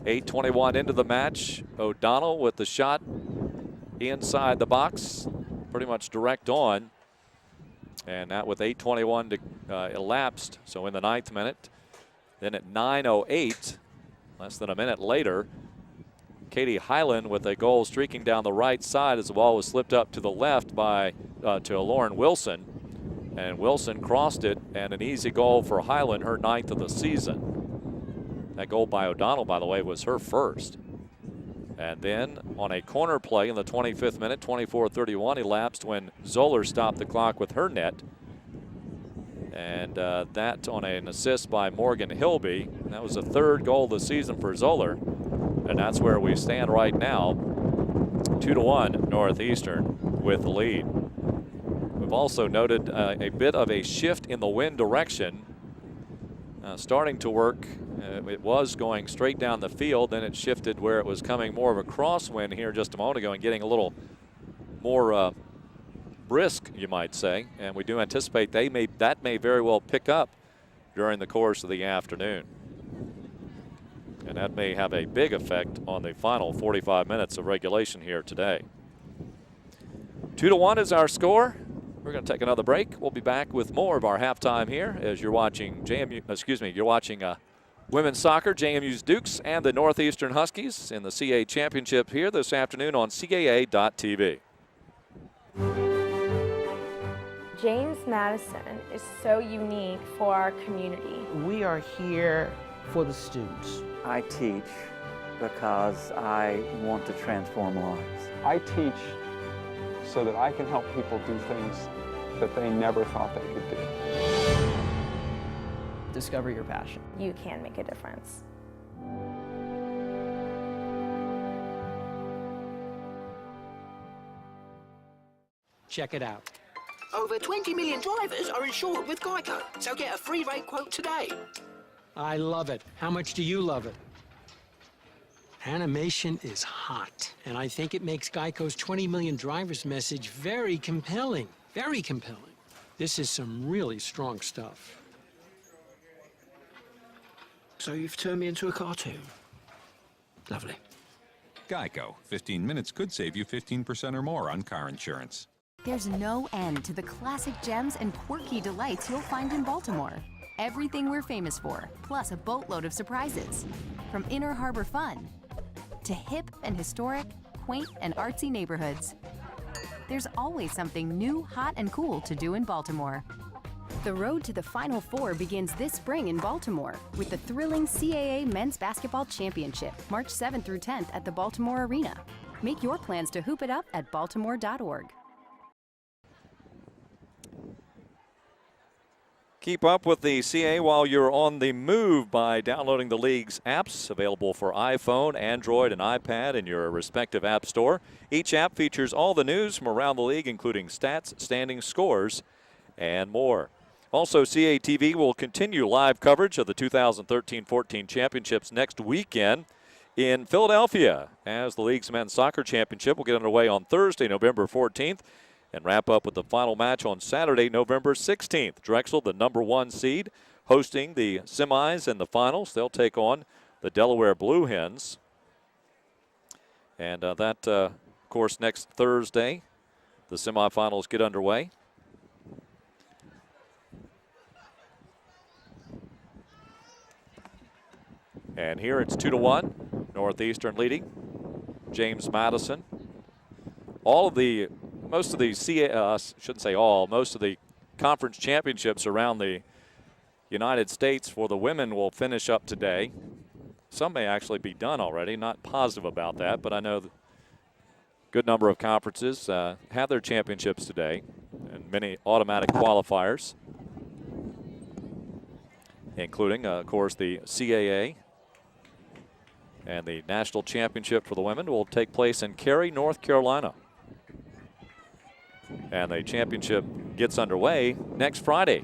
8:21 into the match. O'Donnell with the shot inside the box, pretty much direct on. And that with 8:21 to elapsed, so in the 9th minute. Then at 9:08, less than a minute later, Katie Highland with a goal streaking down the right side as the ball was slipped up to the left by to Lauren Wilson. And Wilson crossed it, and an easy goal for Highland, her 9th of the season. That goal by O'Donnell, by the way, was her first. And then on a corner play in the 25th minute, 24:31 elapsed when Zoller stopped the clock with her net. And that on an assist by Morgan Hilby. That was the 3rd goal of the season for Zoller. And that's where we stand right now. 2-1 Northeastern with the lead. We've also noted a bit of a shift in the wind direction. Starting to work. It was going straight down the field, then it shifted where it was coming more of a crosswind here just a moment ago and getting a little more brisk, you might say. And we do anticipate that may very well pick up during the course of the afternoon. And that may have a big effect on the final 45 minutes of regulation here today. 2-1 is our score. We're going to take another break. We'll be back with more of our halftime here as you're watching you're watching women's soccer, JMU's Dukes and the Northeastern Huskies in the CAA Championship here this afternoon on CAA.tv. James Madison is so unique for our community. We are here for the students. I teach because I want to transform lives. I teach so that I can help people do things that they never thought they could do. Discover your passion. You can make a difference. Check it out. Over 20 million drivers are insured with Geico, so get a free rate quote today. I love it. How much do you love it? Animation is hot, and I think it makes Geico's 20 million drivers message very compelling. Very compelling. This is some really strong stuff. So you've turned me into a cartoon. Lovely. Geico. 15 minutes could save you 15% or more on car insurance. There's no end to the classic gems and quirky delights you'll find in Baltimore. Everything we're famous for, plus a boatload of surprises. From inner harbor fun to hip and historic, quaint and artsy neighborhoods. There's always something new, hot, and cool to do in Baltimore. The road to the Final Four begins this spring in Baltimore with the thrilling CAA Men's Basketball Championship, March 7th through 10th at the Baltimore Arena. Make your plans to hoop it up at baltimore.org. Keep up with the CAA while you're on the move by downloading the league's apps, available for iPhone, Android, and iPad in your respective app store. Each app features all the news from around the league, including stats, standings, scores, and more. Also, CATV will continue live coverage of the 2013-14 championships next weekend in Philadelphia, as the league's men's soccer championship will get underway on Thursday, November 14th, and wrap up with the final match on Saturday, November 16th. Drexel, the #1 seed, hosting the semis and the finals. They'll take on the Delaware Blue Hens. And that, of course, next Thursday, the semifinals get underway. And here it's 2-1, Northeastern leading. James Madison. Most of the most of the conference championships around the United States for the women will finish up today. Some may actually be done already, not positive about that, but I know a good number of conferences have their championships today, and many automatic qualifiers, including, of course, the CAA. And the national championship for the women will take place in Cary, North Carolina. And the championship gets underway next Friday.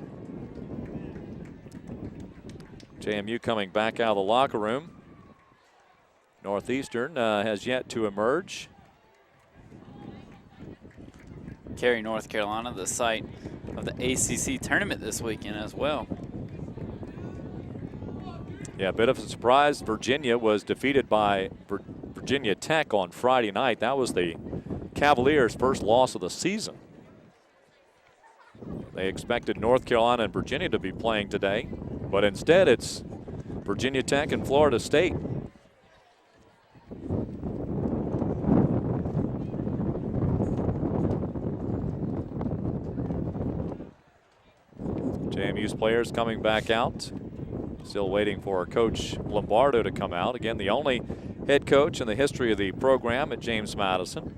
JMU coming back out of the locker room. Northeastern has yet to emerge. Cary, North Carolina, the site of the ACC tournament this weekend as well. Yeah, a bit of a surprise. Virginia was defeated by Virginia Tech on Friday night. That was the Cavaliers' first loss of the season. They expected North Carolina and Virginia to be playing today, but instead it's Virginia Tech and Florida State. JMU's players coming back out. Still waiting for Coach Lombardo to come out. Again, the only head coach in the history of the program at James Madison.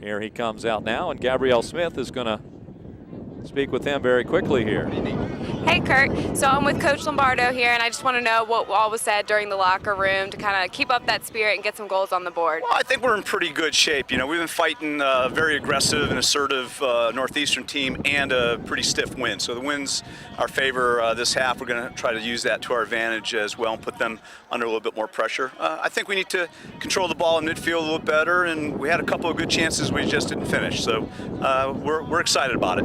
Here he comes out now, and Gabrielle Smith is going to speak with him very quickly here. Hey, Kurt. So I'm with Coach Lombardo here, and I just want to know what all was said during the locker room to kind of keep up that spirit and get some goals on the board. Well, I think we're in pretty good shape. You know, we've been fighting a very aggressive and assertive Northeastern team and a pretty stiff win. So the wins our favor this half. We're going to try to use that to our advantage as well and put them under a little bit more pressure. I think we need to control the ball in midfield a little better, and we had a couple of good chances we just didn't finish. So we're excited about it.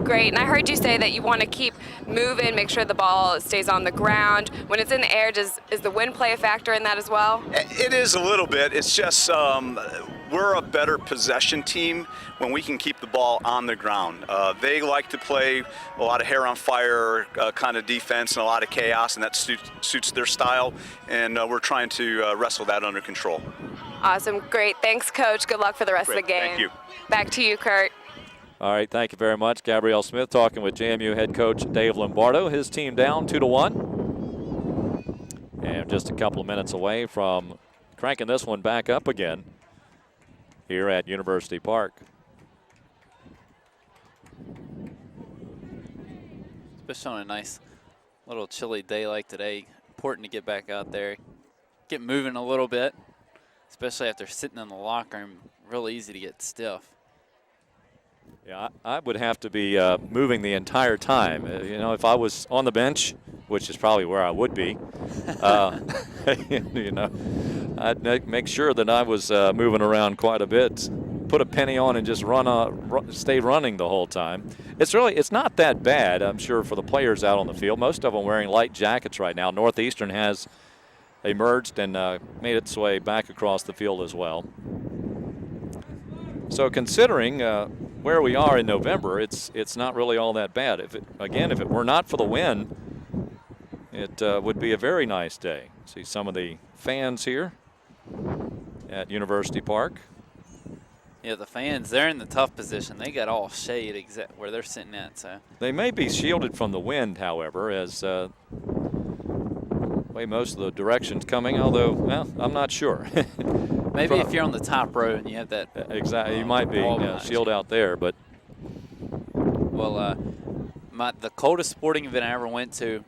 Great, and I heard you say that you want to keep moving, make sure the ball stays on the ground. When it's in the air, is the wind play a factor in that as well? It is a little bit. It's just we're a better possession team when we can keep the ball on the ground. They like to play a lot of hair on fire kind of defense and a lot of chaos, and that suits their style, and we're trying to wrestle that under control. Awesome, great. Thanks, Coach. Good luck for the rest of the game. Thank you. Back to you, Kurt. All right, thank you very much. Gabrielle Smith talking with JMU head coach Dave Lombardo. His team down 2-1. And just a couple of minutes away from cranking this one back up again here at University Park. Especially on a nice little chilly day like today. Important to get back out there, get moving a little bit, especially after sitting in the locker room. Real easy to get stiff. Yeah, I would have to be moving the entire time. You know, if I was on the bench, which is probably where I would be, you know, I'd make sure that I was moving around quite a bit. Put a penny on and just stay running the whole time. It's not that bad, I'm sure, for the players out on the field. Most of them wearing light jackets right now. Northeastern has emerged and made its way back across the field as well. So considering where we are in November, it's not really all that bad. If it were not for the wind, it would be a very nice day. See some of the fans here at University Park. Yeah, the fans, they're in the tough position. They got all shade exact where they're sitting at. So they may be shielded from the wind, however, as way most of the direction's coming. Although, well, I'm not sure. Maybe if you're on the top row and you have that. Exactly, you might be shield out there, but. Well, the coldest sporting event I ever went to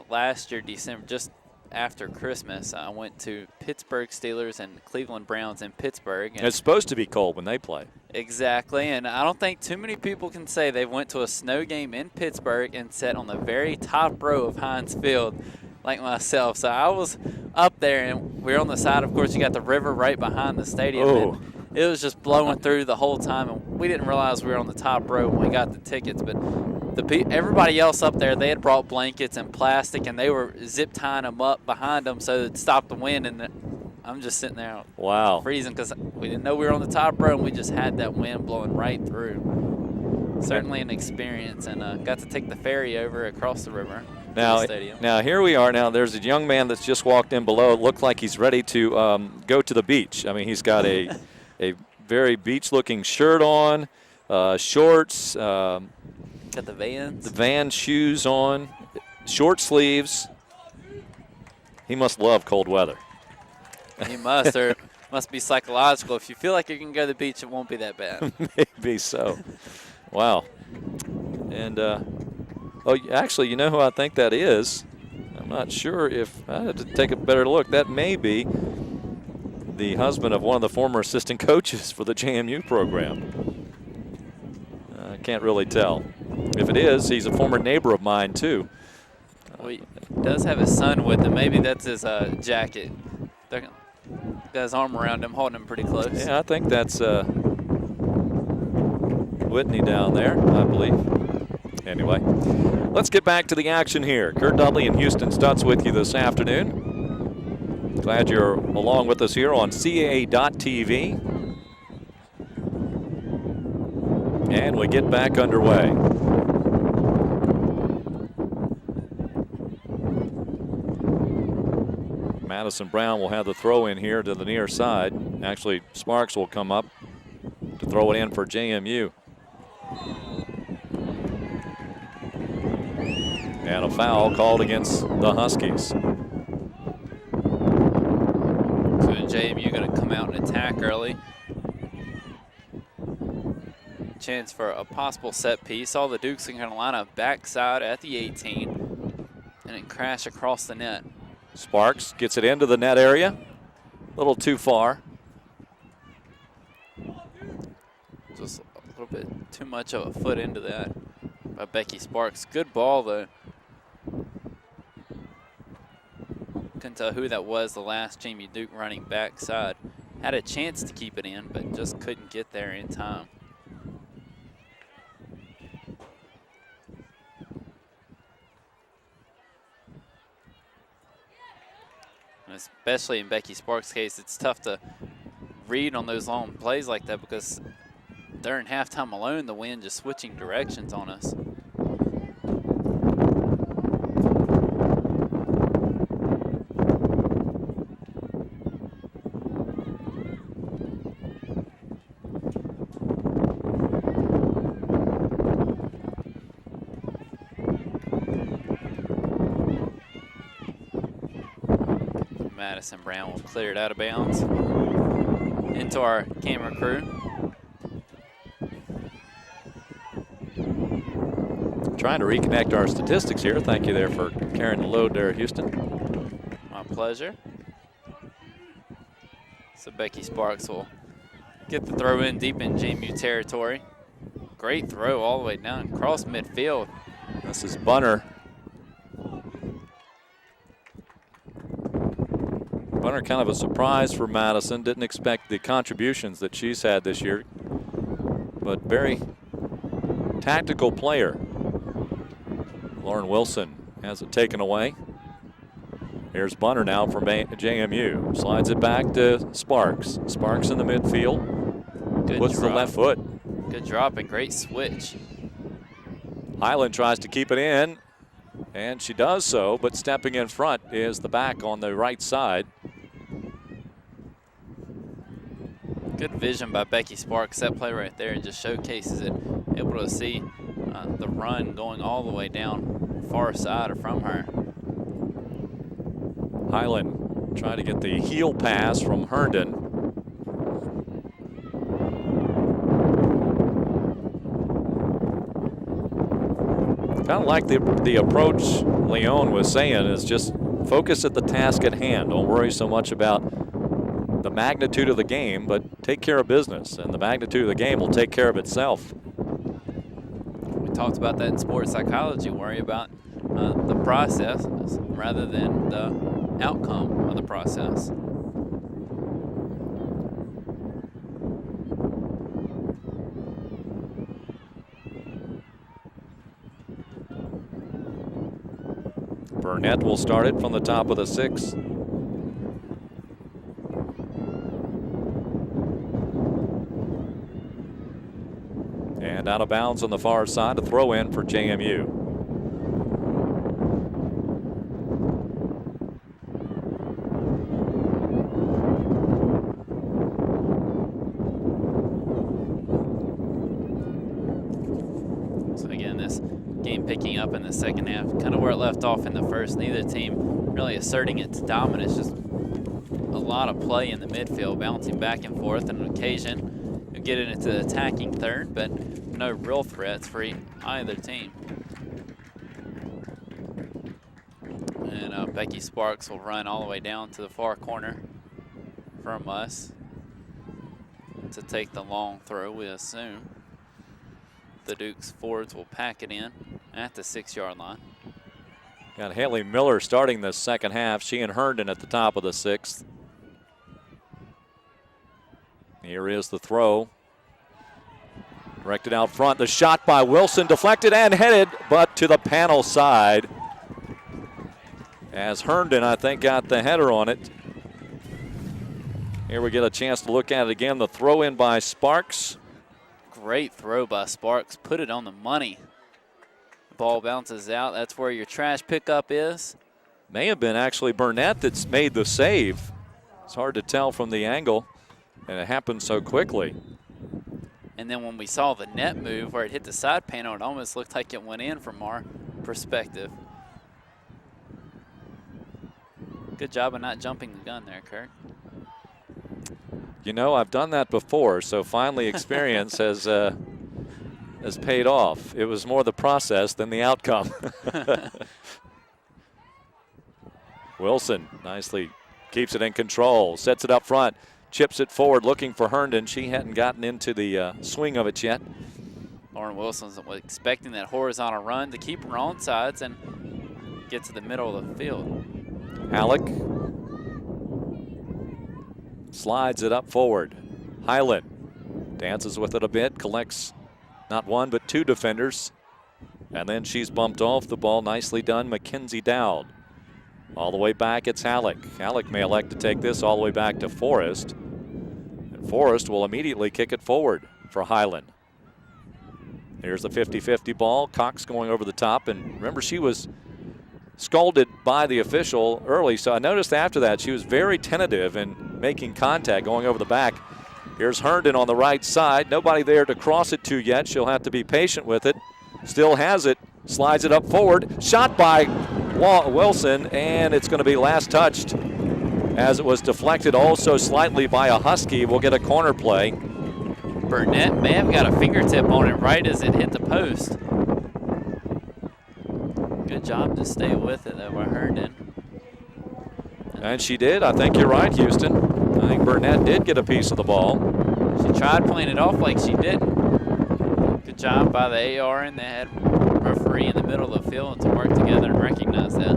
last year, December, just after Christmas. I went to Pittsburgh Steelers and Cleveland Browns in Pittsburgh. And it's supposed to be cold when they play. Exactly, and I don't think too many people can say they went to a snow game in Pittsburgh and sat on the very top row of Heinz Field like myself. So I was up there, and we were on the side. Of course, you got the river right behind the stadium. Oh. It was just blowing through the whole time, and we didn't realize we were on the top row when we got the tickets. But everybody else up there, they had brought blankets and plastic, and they were zip tying them up behind them so it'd stop the wind. And I'm just sitting there freezing because we didn't know we were on the top row, and we just had that wind blowing right through. Certainly an experience, and got to take the ferry over across the river. Now here we are. Now there's a young man that's just walked in below. It looked like he's ready to go to the beach. I mean, he's got a very beach-looking shirt on, shorts. Got the Vans. The Van shoes on, short sleeves. He must love cold weather. He must, or must be psychological. If you feel like you can go to the beach, it won't be that bad. Maybe so. Wow. And, actually, you know who I think that is? I'm not sure if I have to take a better look. That may be the husband of one of the former assistant coaches for the JMU program. I can't really tell. If it is, he's a former neighbor of mine, too. Well, he does have his son with him. Maybe that's his jacket. Got his arm around him, holding him pretty close. Yeah, I think that's Whitney down there, I believe. Anyway, let's get back to the action here. Kurt Dudley and Houston Stutz with you this afternoon. Glad you're along with us here on CAA.TV. And we get back underway. Madison Brown will have the throw in here to the near side. Actually, Sparks will come up to throw it in for JMU. And a foul called against the Huskies. So JMU going to come out and attack early. Chance for a possible set piece. All the Dukes are going to line up backside at the 18 and then crash across the net. Sparks gets it into the net area. A little too far. Just a little bit too much of a foot into that by Becky Sparks. Good ball, though. Couldn't tell who that was, the last JMU Duke running backside. Had a chance to keep it in, but just couldn't get there in time. Especially in Becky Sparks' case, it's tough to read on those long plays like that because during halftime alone, the wind just switching directions on us. Madison Brown will clear it out of bounds into our camera crew. Trying to reconnect our statistics here. Thank you there for carrying the load there, Houston. My pleasure. So Becky Sparks will get the throw in deep in JMU territory. Great throw all the way down across midfield. This is Bunner. Bunner kind of a surprise for Madison. Didn't expect the contributions that she's had this year, but very tactical player. Lauren Wilson has it taken away. Here's Bunner now from JMU. Slides it back to Sparks. Sparks in the midfield. Good Puts drop. the left foot. Good drop and great switch. Highland tries to keep it in, and she does so, but stepping in front is the back on the right side. Good vision by Becky Sparks. That play right there just showcases it. Able to see the run going all the way down far side from her. Highland trying to get the heel pass from Herndon. Kind of like the approach Leon was saying is just focus at the task at hand. Don't worry so much about the magnitude of the game, but take care of business, and the magnitude of the game will take care of itself. We talked about that in sports psychology. Worry about the process rather than the outcome of the process. Burnett will start it from the top of the 6. And out of bounds on the far side, a throw in for JMU. So again, this game picking up in the second half, kind of where it left off in the first. Neither team really asserting its dominance, just a lot of play in the midfield, bouncing back and forth, and on occasion you get it into the attacking third, but no real threats for either team. And Becky Sparks will run all the way down to the far corner from us to take the long throw, we assume. The Dukes forwards will pack it in at the 6-yard line. Got Haley Miller starting the second half. She and Herndon at the top of the 6th. Here is the throw. Directed out front. The shot by Wilson, deflected and headed, but to the panel side. As Herndon, I think, got the header on it. Here we get a chance to look at it again. The throw in by Sparks. Great throw by Sparks. Put it on the money. Ball bounces out. That's where your trash pickup is. May have been actually Burnett that's made the save. It's hard to tell from the angle, and it happened so quickly. And then when we saw the net move where it hit the side panel, it almost looked like it went in from our perspective. Good job of not jumping the gun there, Kurt. You know, I've done that before, so finally experience has paid off. It was more the process than the outcome. Wilson nicely keeps it in control, sets it up front, chips it forward, looking for Herndon. She hadn't gotten into the swing of it yet. Lauren Wilson's expecting that horizontal run to keep her on sides and get to the middle of the field. Halleck slides it up forward. Highland dances with it a bit, collects not one but 2 defenders, and then she's bumped off the ball. Nicely done, Mackenzie Dowd. All the way back, it's Halleck. Halleck may elect to take this all the way back to Forrest, and Forrest will immediately kick it forward for Highland. Here's the 50-50 ball. Cox going over the top, and remember, she was scolded by the official early, so I noticed after that she was very tentative in making contact going over the back. Here's Herndon on the right side. Nobody there to cross it to yet. She'll have to be patient with it. Still has it. Slides it up forward. Shot by Wilson, and it's going to be last touched as it was deflected also slightly by a Husky. We'll get a corner play. Burnett may have got a fingertip on it right as it hit the post. Good job to stay with it, though, by Herndon. And she did. I think you're right, Houston. I think Burnett did get a piece of the ball. She tried playing it off like she didn't. Good job by the AR and the head referee in the middle of the field to work together and recognize that.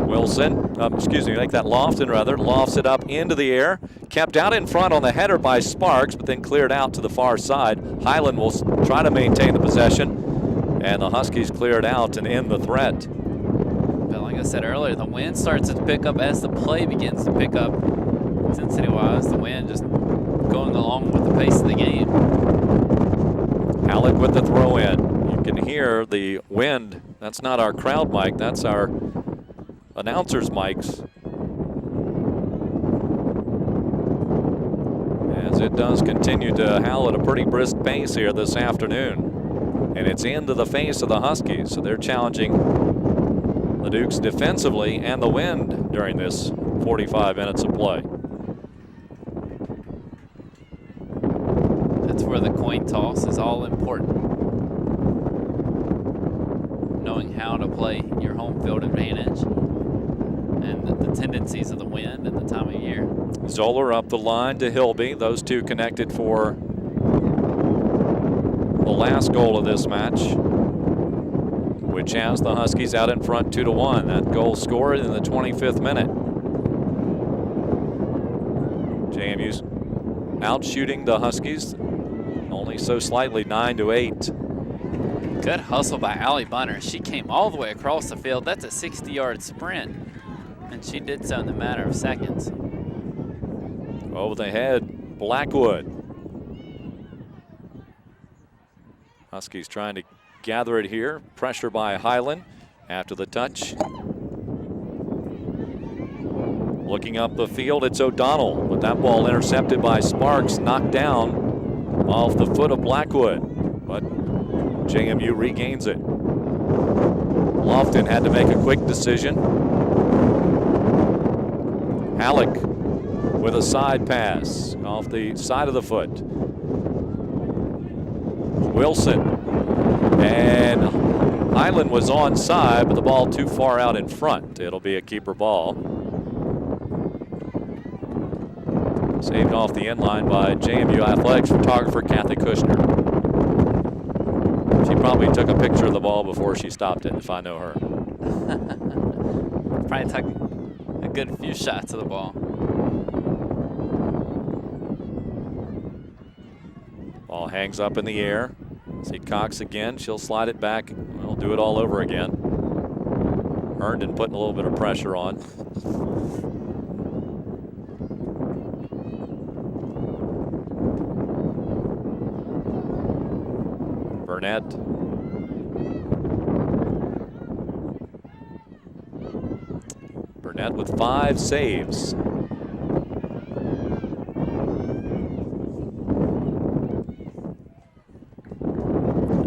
Wilson, make that Lofton rather, lofts it up into the air. Kept out in front on the header by Sparks, but then cleared out to the far side. Highland will try to maintain the possession, and the Huskies cleared out and end the threat. But like I said earlier, the wind starts to pick up as the play begins to pick up. Intensity-wise, the wind just going along with the pace of the game. Halleck with the throw in. You can hear the wind. That's not our crowd mic, that's our announcers' mics. As it does continue to howl at a pretty brisk pace here this afternoon. And it's into the face of the Huskies, so they're challenging the Dukes defensively and the wind during this 45 minutes of play. That's where the coin toss is all important. Knowing how to play your home field advantage. Zoller up the line to Hilby. Those two connected for the last goal of this match, which has the Huskies out in front 2-1. That goal scored in the 25th minute. JMU's out shooting the Huskies only so slightly, 9-8. Good hustle by Allie Bunner. She came all the way across the field. That's a 60-yard sprint, and she did so in a matter of seconds. Over the head, Blackwood. Huskies trying to gather it here. Pressure by Highland after the touch. Looking up the field, it's O'Donnell, but that ball intercepted by Sparks, knocked down off the foot of Blackwood, but JMU regains it. Lofton had to make a quick decision. Halleck with a side pass off the side of the foot. Wilson, and Highland was onside, but the ball too far out in front. It'll be a keeper ball. Saved off the end line by JMU Athletics photographer Kathy Kushner. She probably took a picture of the ball before she stopped it, if I know her. Probably took a good few shots of the ball. Ball hangs up in the air. See Cox again. She'll slide it back. We'll do it all over again. Herndon putting a little bit of pressure on. Burnett. Burnett with 5 saves.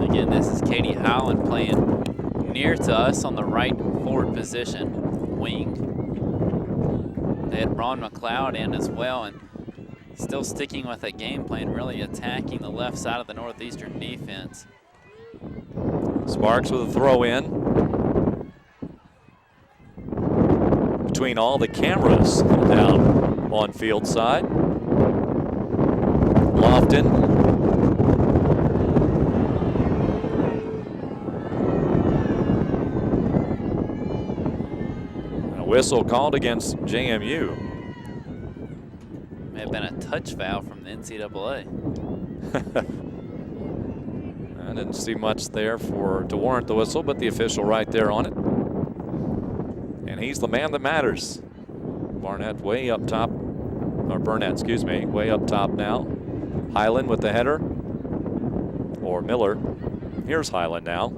Again, this is Katie Howland playing near to us on the right forward position, wing. They had Ron McLeod in as well, and still sticking with that game plan, really attacking the left side of the Northeastern defense. Sparks with a throw in. Between all the cameras down on field side. Lofton. A whistle called against JMU. May have been a touch foul from the NCAA. I didn't see much there to warrant the whistle, but the official right there on it. And he's the man that matters. Burnett way up top now. Highland with the header. Or Miller. Here's Highland now.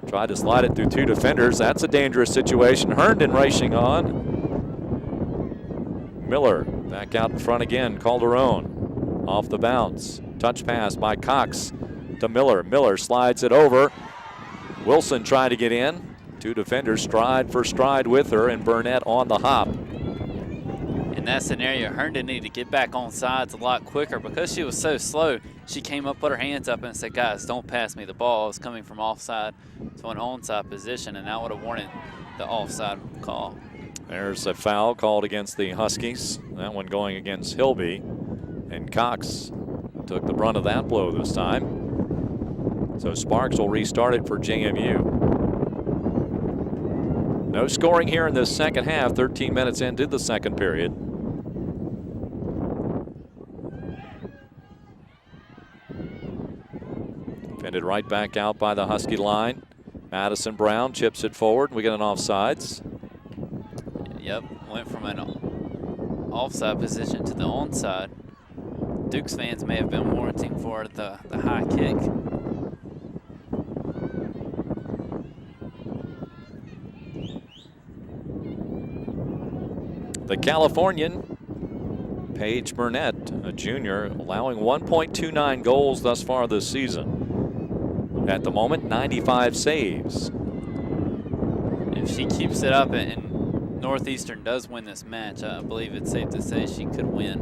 Tried to slide it through 2 defenders. That's a dangerous situation. Herndon racing on. Miller back out in front again. Calderon off the bounce. Touch pass by Cox to Miller. Miller slides it over. Wilson trying to get in. 2 defenders stride for stride with her, and Burnett on the hop. In that scenario, Herndon needed to get back on sides a lot quicker. Because she was so slow, she came up, put her hands up, and said, guys, don't pass me the ball. It's coming from offside to an onside position, and that would have warranted the offside call. There's a foul called against the Huskies. That one going against Hilby, and Cox took the brunt of that blow this time. So Sparks will restart it for JMU. No scoring here in this second half, 13 minutes into the second period. Fended right back out by the Husky line. Madison Brown chips it forward. We get an offsides. Yep, went from an offside position to the onside. Dukes fans may have been warranting for the high kick. The Californian, Paige Burnett, a junior, allowing 1.29 goals thus far this season. At the moment, 95 saves. If she keeps it up and Northeastern does win this match, I believe it's safe to say she could win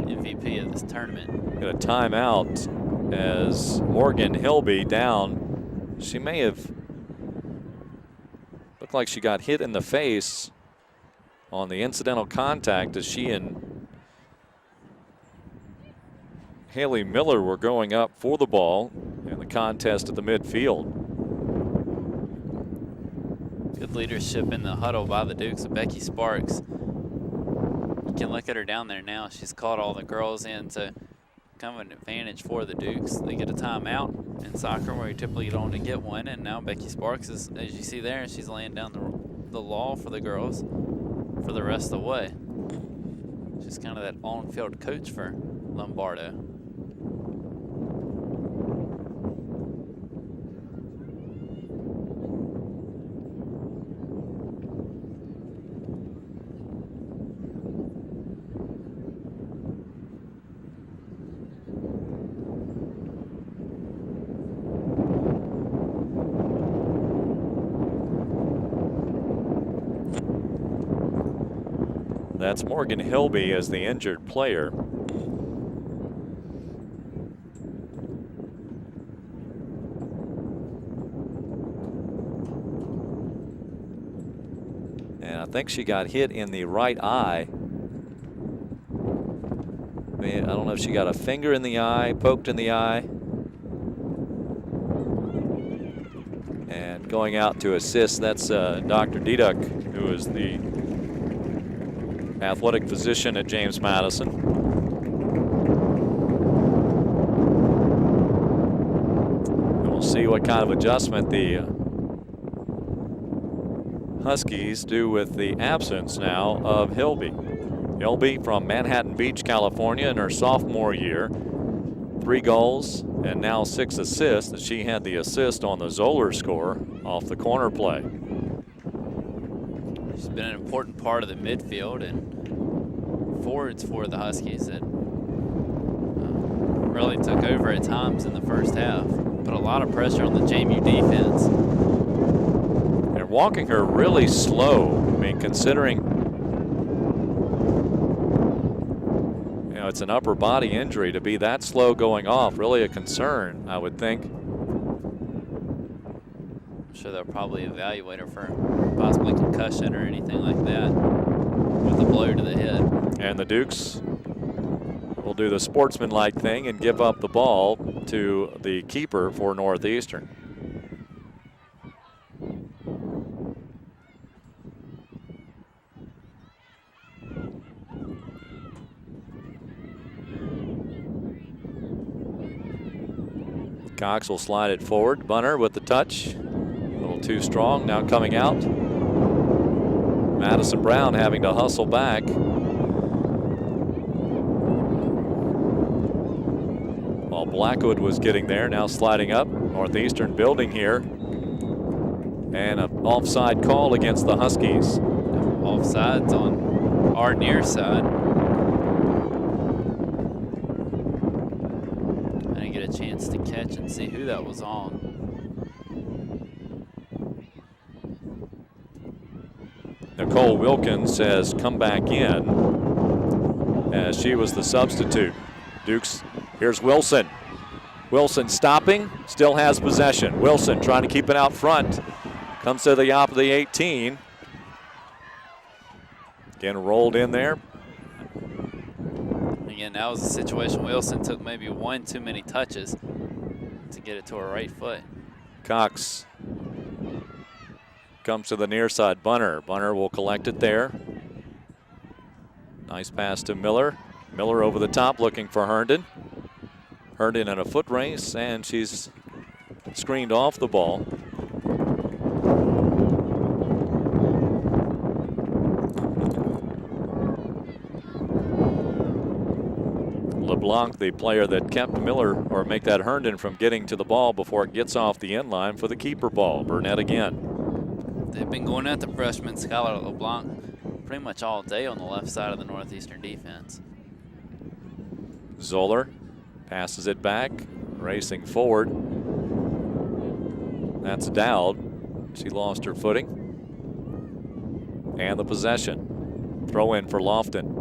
MVP of this tournament. Got a timeout as Morgan Hilby down. She may have looked like she got hit in the face on the incidental contact as she and Haley Miller were going up for the ball in the contest at the midfield. Good leadership in the huddle by the Dukes of Becky Sparks. You can look at her down there now. She's called all the girls in to kind of an advantage for the Dukes. They get a timeout in soccer where you typically don't get one, and now Becky Sparks is, as you see there, she's laying down the law for the girls for the rest of the way. She's kind of that on-field coach for Lombardo. That's Morgan Hilby as the injured player. And I think she got hit in the right eye. I don't know if she got a finger in the eye, poked in the eye. And going out to assist, that's Dr. Duduk, who is the athletic physician at James Madison. And we'll see what kind of adjustment the Huskies do with the absence now of Hilby. Hilby from Manhattan Beach, California in her sophomore year. 3 goals and now 6 assists, as she had the assist on the Zoller score off the corner play. She's been an important part of the midfield and forwards for the Huskies that really took over at times in the first half. Put a lot of pressure on the JMU defense. They're walking her really slow. I mean, considering, you know, it's an upper body injury, to be that slow going off, really a concern, I would think. I'm sure they'll probably evaluate her for possibly concussion or anything like that with a blow to the head. And the Dukes will do the sportsmanlike thing and give up the ball to the keeper for Northeastern. Cox will slide it forward. Bunner with the touch. A little too strong. Now coming out. Madison Brown having to hustle back. While Blackwood was getting there, now sliding up. Northeastern building here. And an offside call against the Huskies. Offsides on our near side. I didn't get a chance to catch and see who that was on. Nicole Wilkins has come back in as she was the substitute. Dukes, here's Wilson. Wilson stopping, still has possession. Wilson trying to keep it out front. Comes to the top of the 18. Again, rolled in there. Again, that was a situation Wilson took maybe one too many touches to get it to her right foot. Cox comes to the near side. Bunner will collect it there. Nice pass to Miller. Miller over the top looking for Herndon. Herndon in a foot race, and she's screened off the ball. LeBlanc, the player that kept Miller, or make that Herndon from getting to the ball before it gets off the end line for the keeper ball. Burnett again. They've been going at the freshman Skylar LeBlanc pretty much all day on the left side of the Northeastern defense. Zoller passes it back, racing forward. That's Dowd. She lost her footing. And the possession. Throw in for Lofton.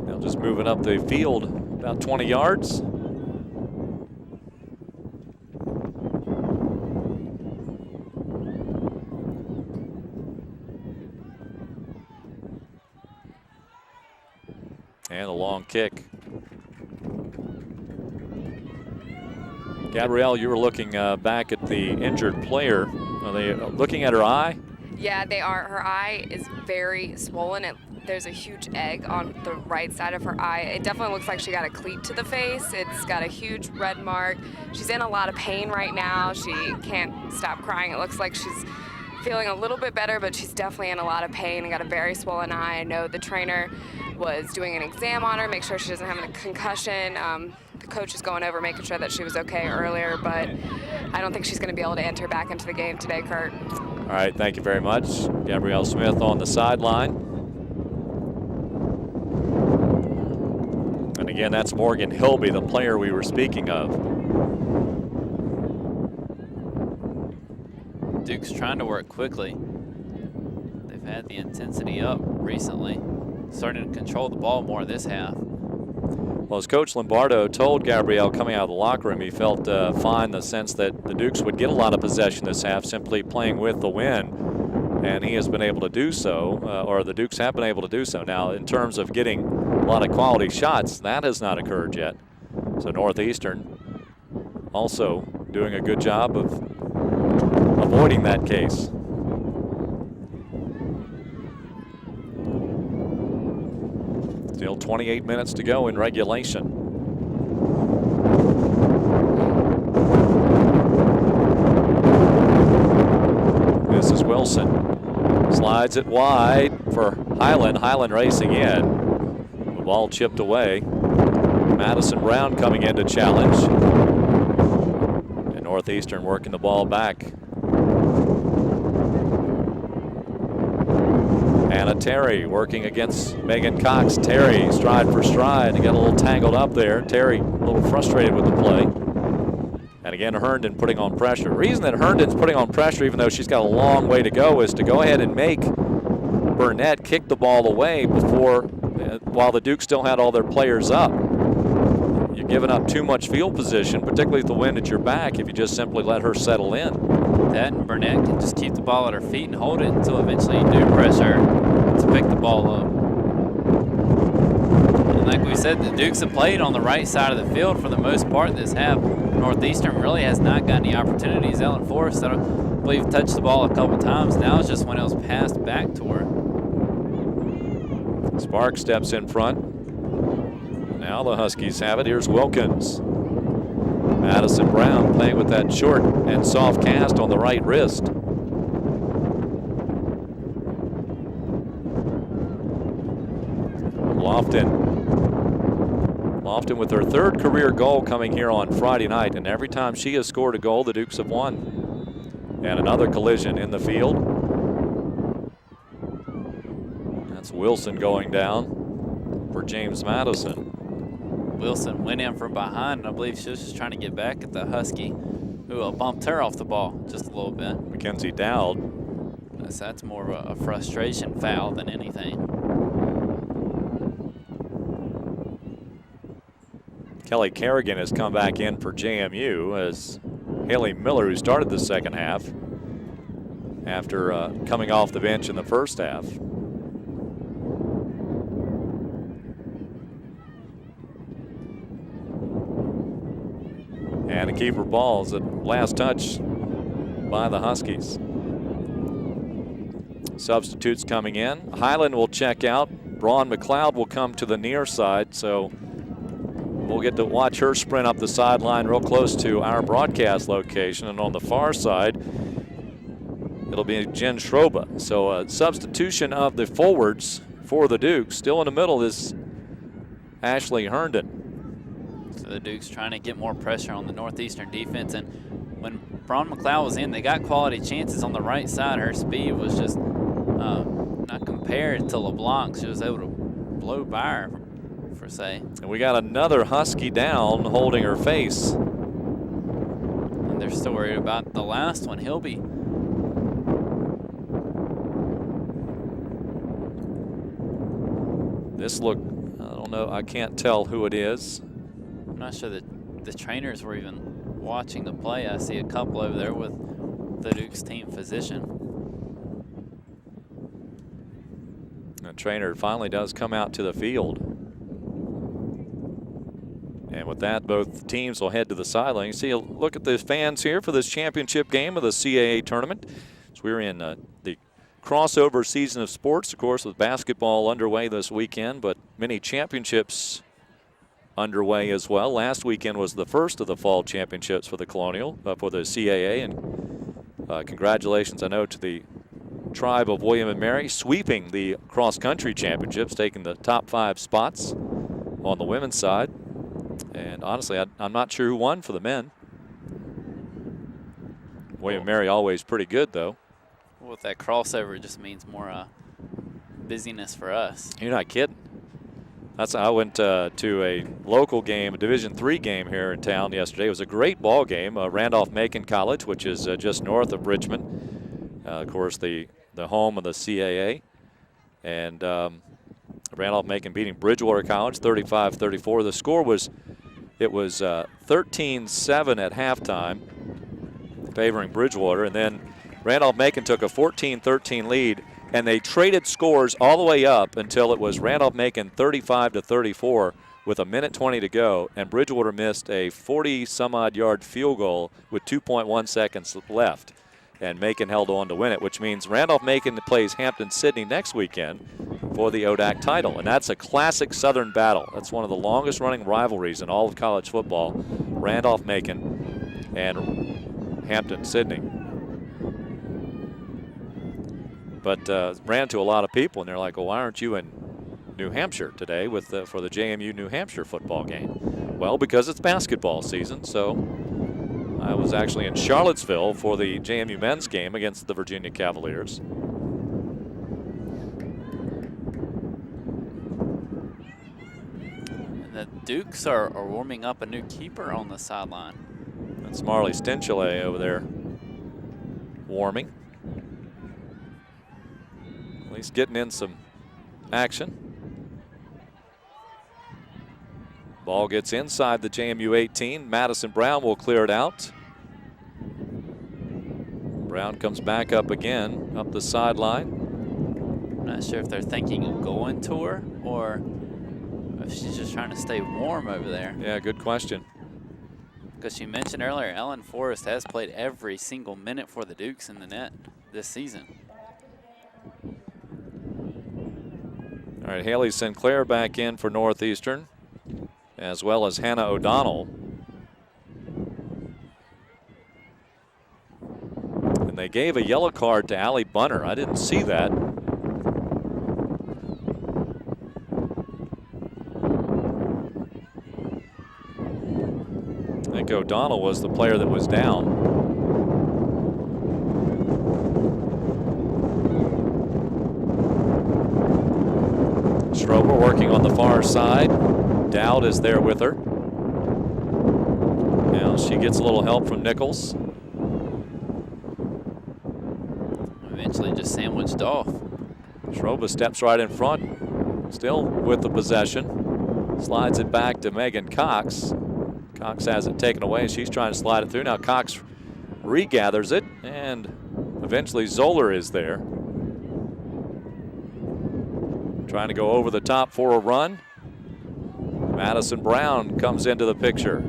Now just moving up the field about 20 yards. And a long kick. Gabrielle, you were looking back at the injured player. Are they looking at her eye? Yeah, they are. Her eye is very swollen. There's a huge egg on the right side of her eye. It definitely looks like she got a cleat to the face. It's got a huge red mark. She's in a lot of pain right now. She can't stop crying. It looks like she's feeling a little bit better, but she's definitely in a lot of pain and got a very swollen eye. I know the trainer was doing an exam on her, make sure she doesn't have a concussion. The coach is going over, making sure that she was okay earlier, but I don't think she's going to be able to enter back into the game today, Kurt. All right, thank you very much. Gabrielle Smith on the sideline. And again, that's Morgan Hilby, the player we were speaking of. Duke's trying to work quickly. They've had the intensity up recently, starting to control the ball more this half. Well, as Coach Lombardo told Gabrielle coming out of the locker room, he felt fine in the sense that the Dukes would get a lot of possession this half, simply playing with the wind, and he has been able to do so, or the Dukes have been able to do so. Now, in terms of getting a lot of quality shots, that has not occurred yet. So Northeastern also doing a good job of avoiding that case. Still 28 minutes to go in regulation. This is Wilson. Slides it wide for Highland. Highland racing in. The ball chipped away. Madison Brown coming in to challenge. And Northeastern working the ball back. Anna Terry working against Megan Cox. Terry stride for stride and got a little tangled up there. Terry a little frustrated with the play. And again, Herndon putting on pressure. The reason that Herndon's putting on pressure, even though she's got a long way to go, is to go ahead and make Burnett kick the ball away before, while the Duke still had all their players up. You're giving up too much field position, particularly with the wind at your back, if you just simply let her settle in. That and Burnett can just keep the ball at her feet and hold it until eventually you do pressure to pick the ball up. And like we said, the Dukes have played on the right side of the field for the most part this half. Northeastern really has not got any opportunities. Ellen Forrest, I believe, touched the ball a couple times. Now it's just when it was passed back to her. Spark steps in front. Now the Huskies have it. Here's Wilkins. Madison Brown playing with that short and soft cast on the right wrist. Lofton with her third career goal coming here on Friday night, and every time she has scored a goal, the Dukes have won. And another collision in the field. That's Wilson going down for James Madison. Wilson went in from behind, and I believe she was just trying to get back at the Husky, who bumped her off the ball just a little bit. Mackenzie Dowd. So that's more of a frustration foul than anything. Kelly Kerrigan has come back in for JMU as Haley Miller, who started the second half after coming off the bench in the first half. And a keeper balls at last touch by the Huskies. Substitutes coming in. Highland will check out. Braun McLeod will come to the near side, so we'll get to watch her sprint up the sideline real close to our broadcast location. And on the far side, it'll be Jen Schroba. So a substitution of the forwards for the Dukes. Still in the middle is Ashley Herndon. So the Dukes trying to get more pressure on the Northeastern defense. And when Braun McLeod was in, they got quality chances on the right side. Her speed was just not compared to LeBlanc. She was able to blow by her, per se. And we got another Husky down holding her face. And they're still worried about the last one, Hilby. This look, I don't know, I can't tell who it is. I'm not sure that the trainers were even watching the play. I see a couple over there with the Dukes team physician. The trainer finally does come out to the field. with that, both teams will head to the sideline. You see a look at the fans here for this championship game of the CAA tournament. So we're in the crossover season of sports, of course, with basketball underway this weekend, but many championships underway as well. Last weekend was the first of the fall championships for the Colonial, for the CAA, and congratulations, I know, to the tribe of William and Mary, sweeping the cross-country championships, taking the top 5 spots on the women's side. And honestly, I'm not sure who won for the men. William and Mary always pretty good, though. Well, with that crossover, it just means more busyness for us. You're not kidding. I went to a local game, a Division III game here in town yesterday. It was a great ball game. Randolph-Macon College, which is just north of Richmond. Of course, the home of the CAA. And Randolph-Macon beating Bridgewater College 35-34. The score was 13-7 at halftime, favoring Bridgewater. And then Randolph-Macon took a 14-13 lead, and they traded scores all the way up until it was Randolph-Macon 35-34 with 1:20 to go, and Bridgewater missed a 40-some-odd yard field goal with 2.1 seconds left, and Macon held on to win it, which means Randolph-Macon plays Hampton-Sydney next weekend for the ODAC title, and that's a classic Southern battle. That's one of the longest-running rivalries in all of college football, Randolph-Macon and Hampton-Sydney. But ran to a lot of people, and they're like, well, why aren't you in New Hampshire today for the JMU New Hampshire football game? Well, because it's basketball season, so I was actually in Charlottesville for the JMU men's game against the Virginia Cavaliers. And the Dukes are warming up a new keeper on the sideline. That's Marley Stinchele over there warming. At least getting in some action. Ball gets inside the JMU 18. Madison Brown will clear it out. Brown comes back up again, up the sideline. I'm not sure if they're thinking of going to her or if she's just trying to stay warm over there. Yeah, good question. Because you mentioned earlier, Ellen Forrest has played every single minute for the Dukes in the net this season. All right, Haley Sinclair back in for Northeastern, as well as Hannah O'Donnell. And they gave a yellow card to Allie Bunner. I didn't see that. I think O'Donnell was the player that was down. Schrober working on the far side. Dowd is there with her. Now she gets a little help from Nichols. Eventually just sandwiched off. Schrober steps right in front, still with the possession. Slides it back to Megan Cox. Cox has it taken away. She's trying to slide it through. Now Cox regathers it, and eventually Zoller is there. Trying to go over the top for a run. Madison Brown comes into the picture.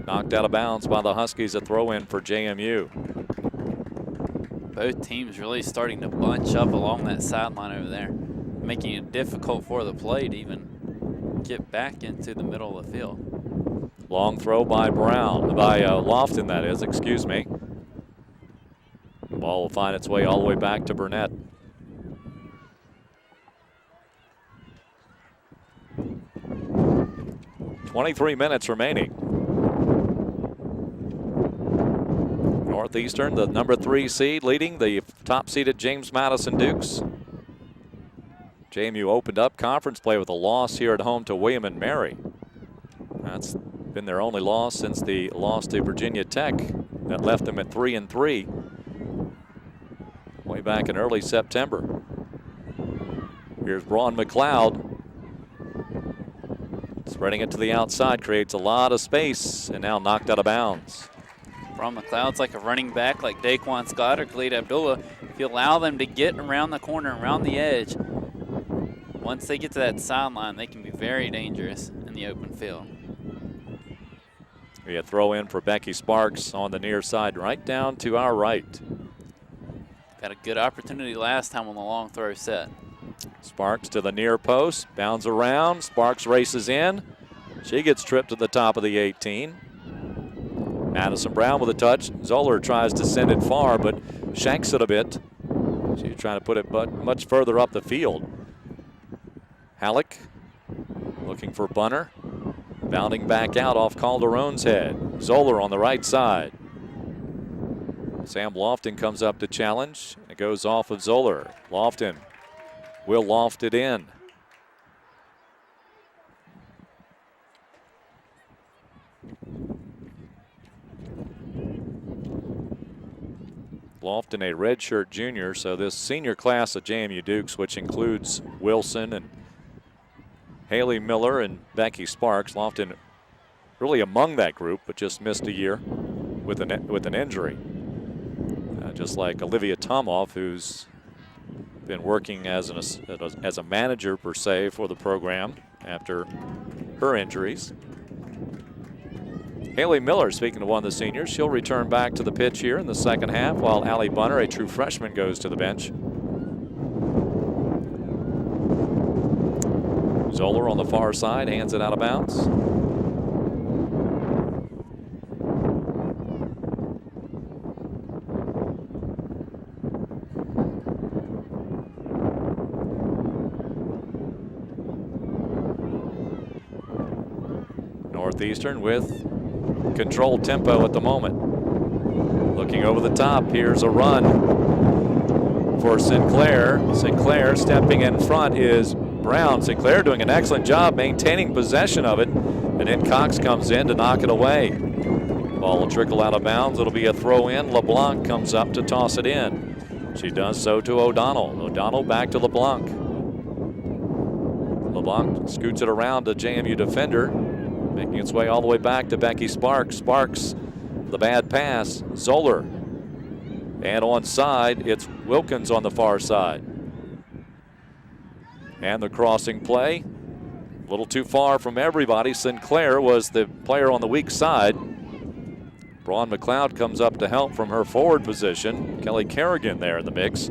Knocked out of bounds by the Huskies, a throw-in for JMU. Both teams really starting to bunch up along that sideline over there, making it difficult for the play to even get back into the middle of the field. Long throw by Lofton, that is, excuse me. The ball will find its way all the way back to Burnett. 23 minutes remaining. Northeastern, the number 3 seed, leading the top seeded James Madison Dukes. JMU opened up conference play with a loss here at home to William and Mary. That's been their only loss since the loss to Virginia Tech that left them at 3-3 way back in early September. Here's Braun McLeod. Spreading it to the outside, creates a lot of space, and now knocked out of bounds. Braun McLeod's like a running back like Daquan Scott or Khalid Abdullah. If you allow them to get around the corner, around the edge, once they get to that sideline, they can be very dangerous in the open field. We a throw in for Becky Sparks on the near side, right down to our right. Got a good opportunity last time on the long throw set. Sparks to the near post, bounds around, Sparks races in. She gets tripped to the top of the 18. Madison Brown with a touch. Zoller tries to send it far, but shanks it a bit. She's trying to put it much further up the field. Halleck looking for Bunner. Bounding back out off Calderon's head. Zoller on the right side. Sam Lofton comes up to challenge. It goes off of Zoller. Lofton will loft it in. Lofton, a redshirt junior, so this senior class of JMU Dukes, which includes Wilson and Haley Miller and Becky Sparks. Lofton really among that group, but just missed a year with an injury. Just like Olivia Tomoff, who's been working as a manager per se for the program after her injuries. Haley Miller, speaking of one of the seniors, she'll return back to the pitch here in the second half, while Allie Bunner, a true freshman, goes to the bench. Zoller on the far side, hands it out of bounds. Northeastern with controlled tempo at the moment. Looking over the top, here's a run for Sinclair. Sinclair stepping in front is Brown. Sinclair doing an excellent job maintaining possession of it, and then Cox comes in to knock it away. Ball will trickle out of bounds. It'll be a throw in. LeBlanc comes up to toss it in. She does so to O'Donnell. O'Donnell back to LeBlanc. LeBlanc scoots it around to JMU defender, making its way all the way back to Becky Sparks. Sparks, the bad pass. Zoller. And onside, it's Wilkins on the far side. And the crossing play, a little too far from everybody. Sinclair was the player on the weak side. Braun McLeod comes up to help from her forward position. Kelly Kerrigan there in the mix.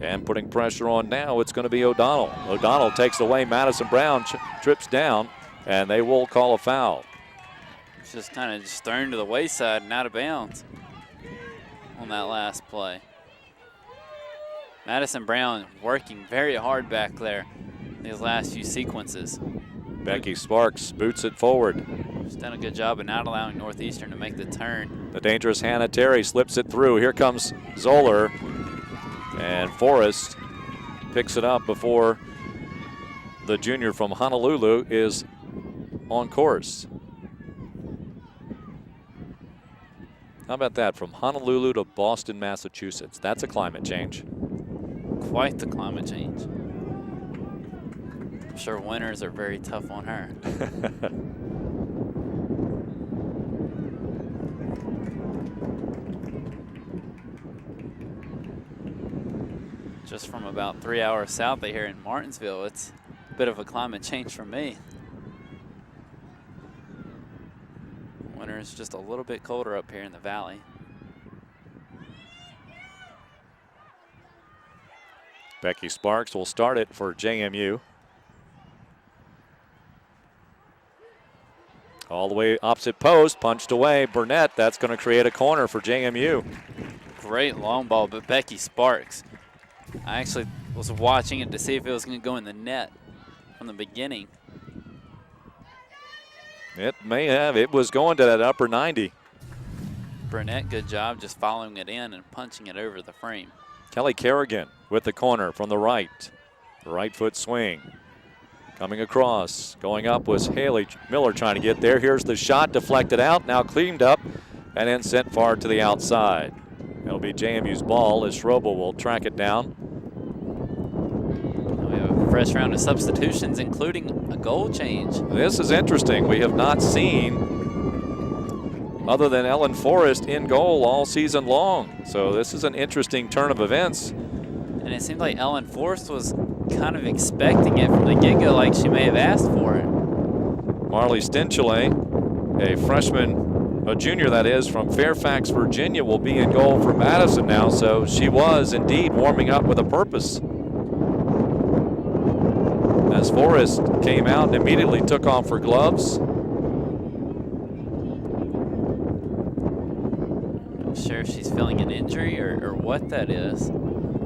And putting pressure on now, it's going to be O'Donnell. O'Donnell takes away. Madison Brown trips down, and they will call a foul. It's just kind of just thrown to the wayside and out of bounds on that last play. Madison Brown working very hard back there these last few sequences. Becky Sparks boots it forward. She's done a good job of not allowing Northeastern to make the turn. The dangerous Hannah Terry slips it through. Here comes Zoller, and Forrest picks it up before the junior from Honolulu is on course. How about that? From Honolulu to Boston, Massachusetts. That's a climate change. Quite the climate change. I'm sure winters are very tough on her. Just from about 3 hours south of here in Martinsville, it's a bit of a climate change for me. Winter is just a little bit colder up here in the valley. Becky Sparks will start it for JMU. All the way opposite post, punched away. Burnett, that's going to create a corner for JMU. Great long ball, but Becky Sparks. I actually was watching it to see if it was going to go in the net from the beginning. It may have. It was going to that upper 90. Burnett, good job just following it in and punching it over the frame. Kelly Kerrigan with the corner from the right. Right foot swing. Coming across. Going up was Haley Miller trying to get there. Here's the shot, deflected out, now cleaned up, and then sent far to the outside. It'll be JMU's ball as Schroebel will track it down. We have a fresh round of substitutions, including a goal change. This is interesting. We have not seen other than Ellen Forrest in goal all season long. So this is an interesting turn of events. And it seemed like Ellen Forrest was kind of expecting it from the get-go, like she may have asked for it. Marley Stinchele, a freshman, a junior that is, from Fairfax, Virginia, will be in goal for Madison now, so she was indeed warming up with a purpose. As Forrest came out and immediately took off her gloves. Not sure if she's feeling an injury or what that is.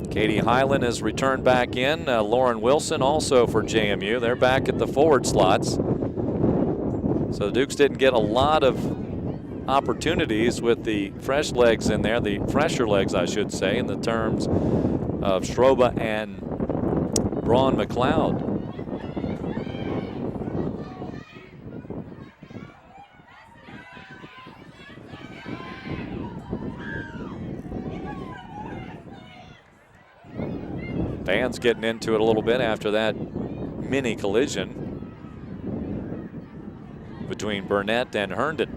Katie Hyland has returned back in. Lauren Wilson also for JMU. They're back at the forward slots. So the Dukes didn't get a lot of opportunities with the fresh legs in there, the fresher legs, I should say, in the terms of Stroba and Braun McLeod. Fans getting into it a little bit after that mini collision between Burnett and Herndon.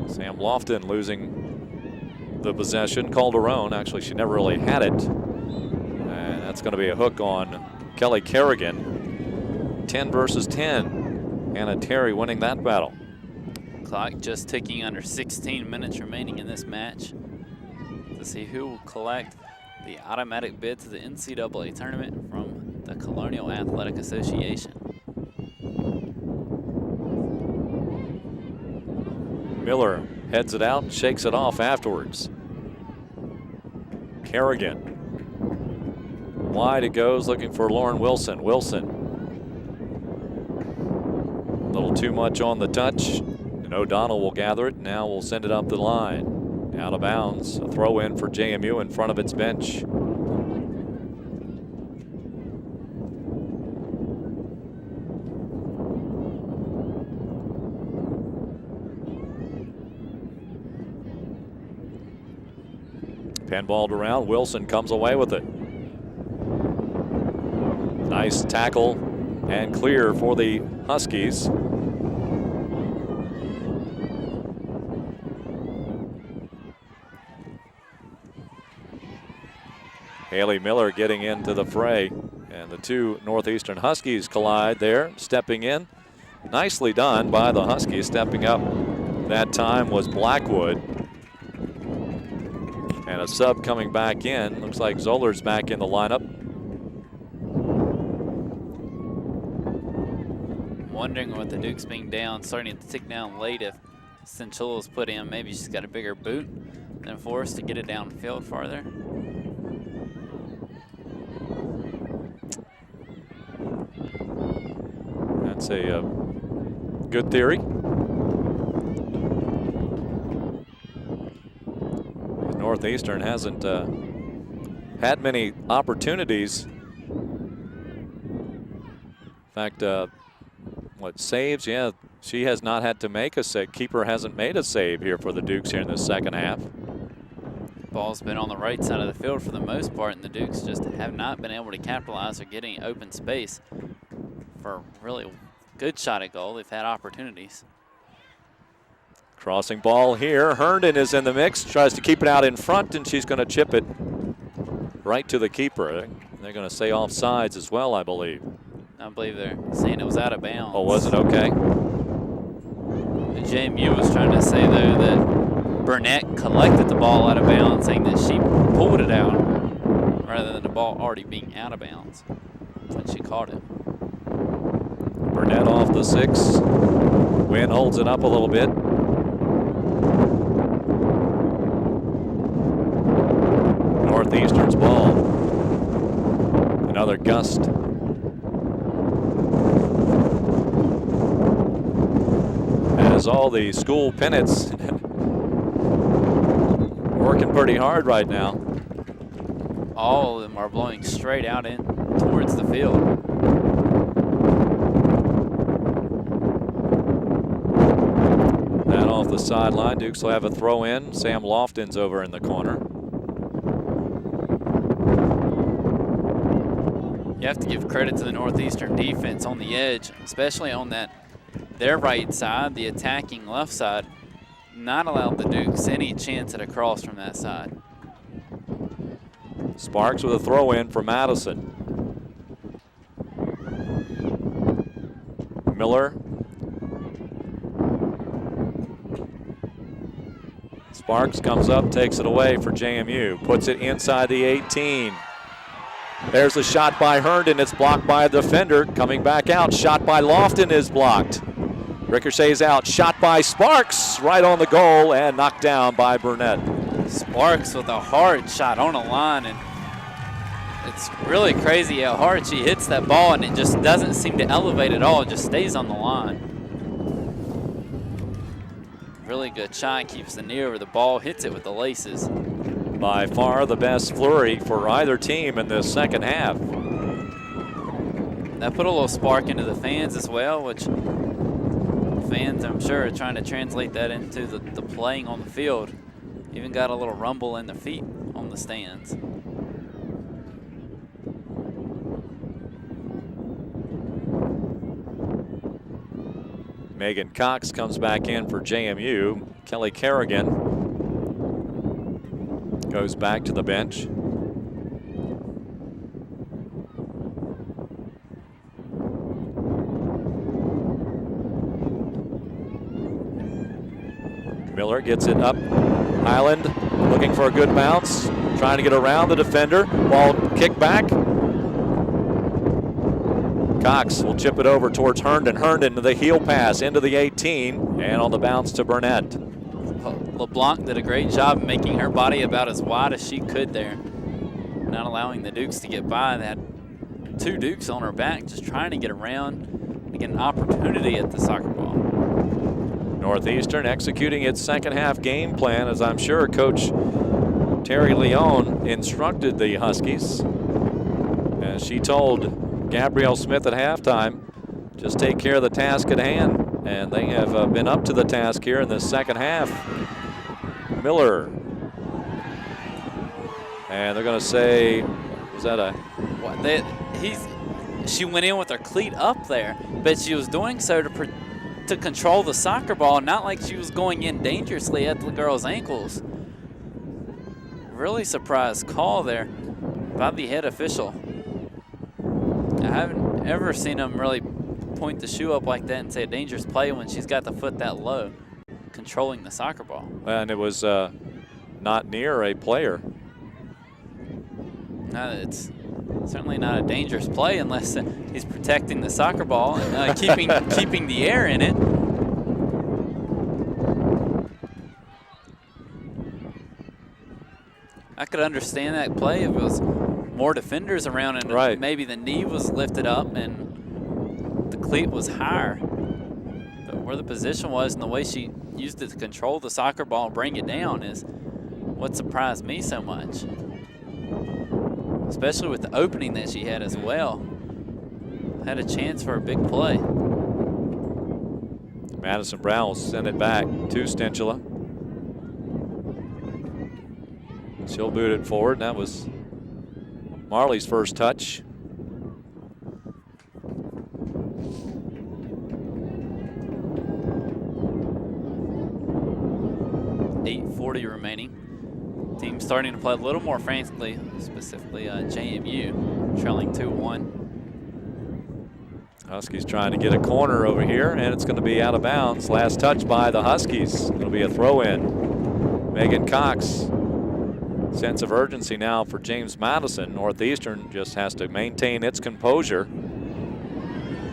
Sam Lofton losing the possession. Calderon, actually, she never really had it. And that's going to be a hook on Kelly Kerrigan. 10 versus 10. Anna Terry winning that battle. Clock just ticking under 16 minutes remaining in this match to see who will collect the automatic bid to the NCAA tournament from the Colonial Athletic Association. Miller heads it out and shakes it off afterwards. Kerrigan. Wide it goes, looking for Lauren Wilson. Wilson. A little too much on the touch, and O'Donnell will gather it. Now we'll send it up the line. Out of bounds. A throw in for JMU in front of its bench. Pinballed around. Wilson comes away with it. Nice tackle and clear for the Huskies. Haley Miller getting into the fray, and the two Northeastern Huskies collide there, stepping in. Nicely done by the Huskies. Stepping up that time was Blackwood. And a sub coming back in. Looks like Zoller's back in the lineup. Wondering with the Dukes being down, starting to tick down late, if Cinchilla's put in, maybe she's got a bigger boot than Forrest to get it downfield farther. That's a good theory. Northeastern hasn't had many opportunities. In fact, what saves? Yeah, she has not had to make a save. Keeper hasn't made a save here for the Dukes here in the second half. Ball's been on the right side of the field for the most part, and the Dukes just have not been able to capitalize or getting open space for a really good shot at goal. They've had opportunities. Crossing ball here. Herndon is in the mix, tries to keep it out in front, and she's going to chip it right to the keeper. They're going to say offsides as well, I believe. I believe they're saying it was out of bounds. Oh, was it? Okay. The JMU was trying to say, though, that Burnett collected the ball out of bounds, saying that she pulled it out rather than the ball already being out of bounds when she caught it. Burnett off the 6. Wynn holds it up a little bit. Northeastern's ball. Another gust. As all the school pennants working pretty hard right now. All of them are blowing straight out in towards the field. That off the sideline. Dukes will have a throw in. Sam Lofton's over in the corner. You have to give credit to the Northeastern defense on the edge, especially on their right side, the attacking left side. Not allowed the Dukes any chance at a cross from that side. Sparks with a throw in for Madison. Miller. Sparks comes up, takes it away for JMU, puts it inside the 18. There's a shot by Herndon. It's blocked by a defender. Coming back out. Shot by Lofton is blocked. Ricochets out. Shot by Sparks. Right on the goal and knocked down by Burnett. Sparks with a hard shot on a line, and it's really crazy how hard she hits that ball, and it just doesn't seem to elevate at all. It just stays on the line. Really good shot. Keeps the knee over the ball. Hits it with the laces. By far the best flurry for either team in this second half. That put a little spark into the fans as well, which fans, I'm sure, are trying to translate that into the playing on the field. Even got a little rumble in the feet on the stands. Megan Cox comes back in for JMU. Kelly Kerrigan goes back to the bench. Miller gets it up. Highland looking for a good bounce, trying to get around the defender. Ball kicked back. Cox will chip it over towards Herndon. Herndon to the heel pass into the 18 and on the bounce to Burnett. LeBlanc did a great job making her body about as wide as she could there, not allowing the Dukes to get by. They had two Dukes on her back, just trying to get around and get an opportunity at the soccer ball. Northeastern executing its second half game plan, as I'm sure Coach Terry Leone instructed the Huskies. As she told Gabrielle Smith at halftime, just take care of the task at hand. And they have been up to the task here in the second half. Miller. And they're going to say, is that a... What, she went in with her cleat up there, but she was doing so to control the soccer ball, not like she was going in dangerously at the girl's ankles. Really surprised call there by the head official. I haven't ever seen him really point the shoe up like that and say a dangerous play when she's got the foot that low, controlling the soccer ball. And it was not near a player. No, it's certainly not a dangerous play unless he's protecting the soccer ball and keeping the air in it. I could understand that play if it was more defenders around and right. Maybe the knee was lifted up and the cleat was higher. But where the position was and the way she used it to control the soccer ball and bring it down is what surprised me so much. Especially with the opening that she had as well. Had a chance for a big play. Madison Brown will send it back to Stinchula. She'll boot it forward, and that was Marley's first touch. .40 remaining. Team starting to play a little more frantically, specifically JMU, trailing 2-1. Huskies trying to get a corner over here, and it's going to be out of bounds. Last touch by the Huskies. It'll be a throw-in. Megan Cox. Sense of urgency now for James Madison. Northeastern just has to maintain its composure.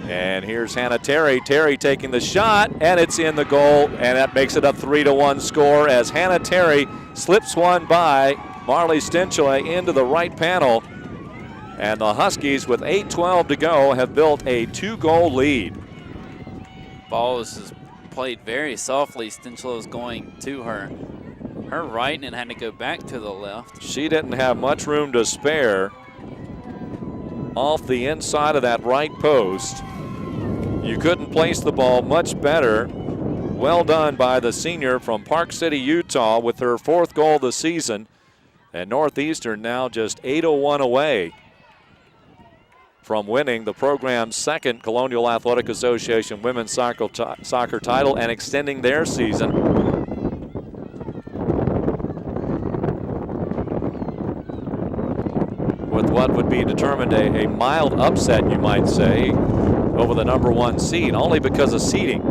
And here's Hannah Terry. Terry taking the shot, and it's in the goal, and that makes it a 3-1 score as Hannah Terry slips one by Marley Stinchula into the right panel. And the Huskies, with 8:12 to go, have built a 2-goal lead. Ball was just played very softly. Stinchula was going to her right and had to go back to the left. She didn't have much room to spare. Off the inside of that right post. You couldn't place the ball much better. Well done by the senior from Park City, Utah, with her 4th goal of the season. And Northeastern now just 8-1 away from winning the program's 2nd Colonial Athletic Association women's soccer title and extending their season. with what would be determined a mild upset, you might say, over the #1 seed, only because of seeding.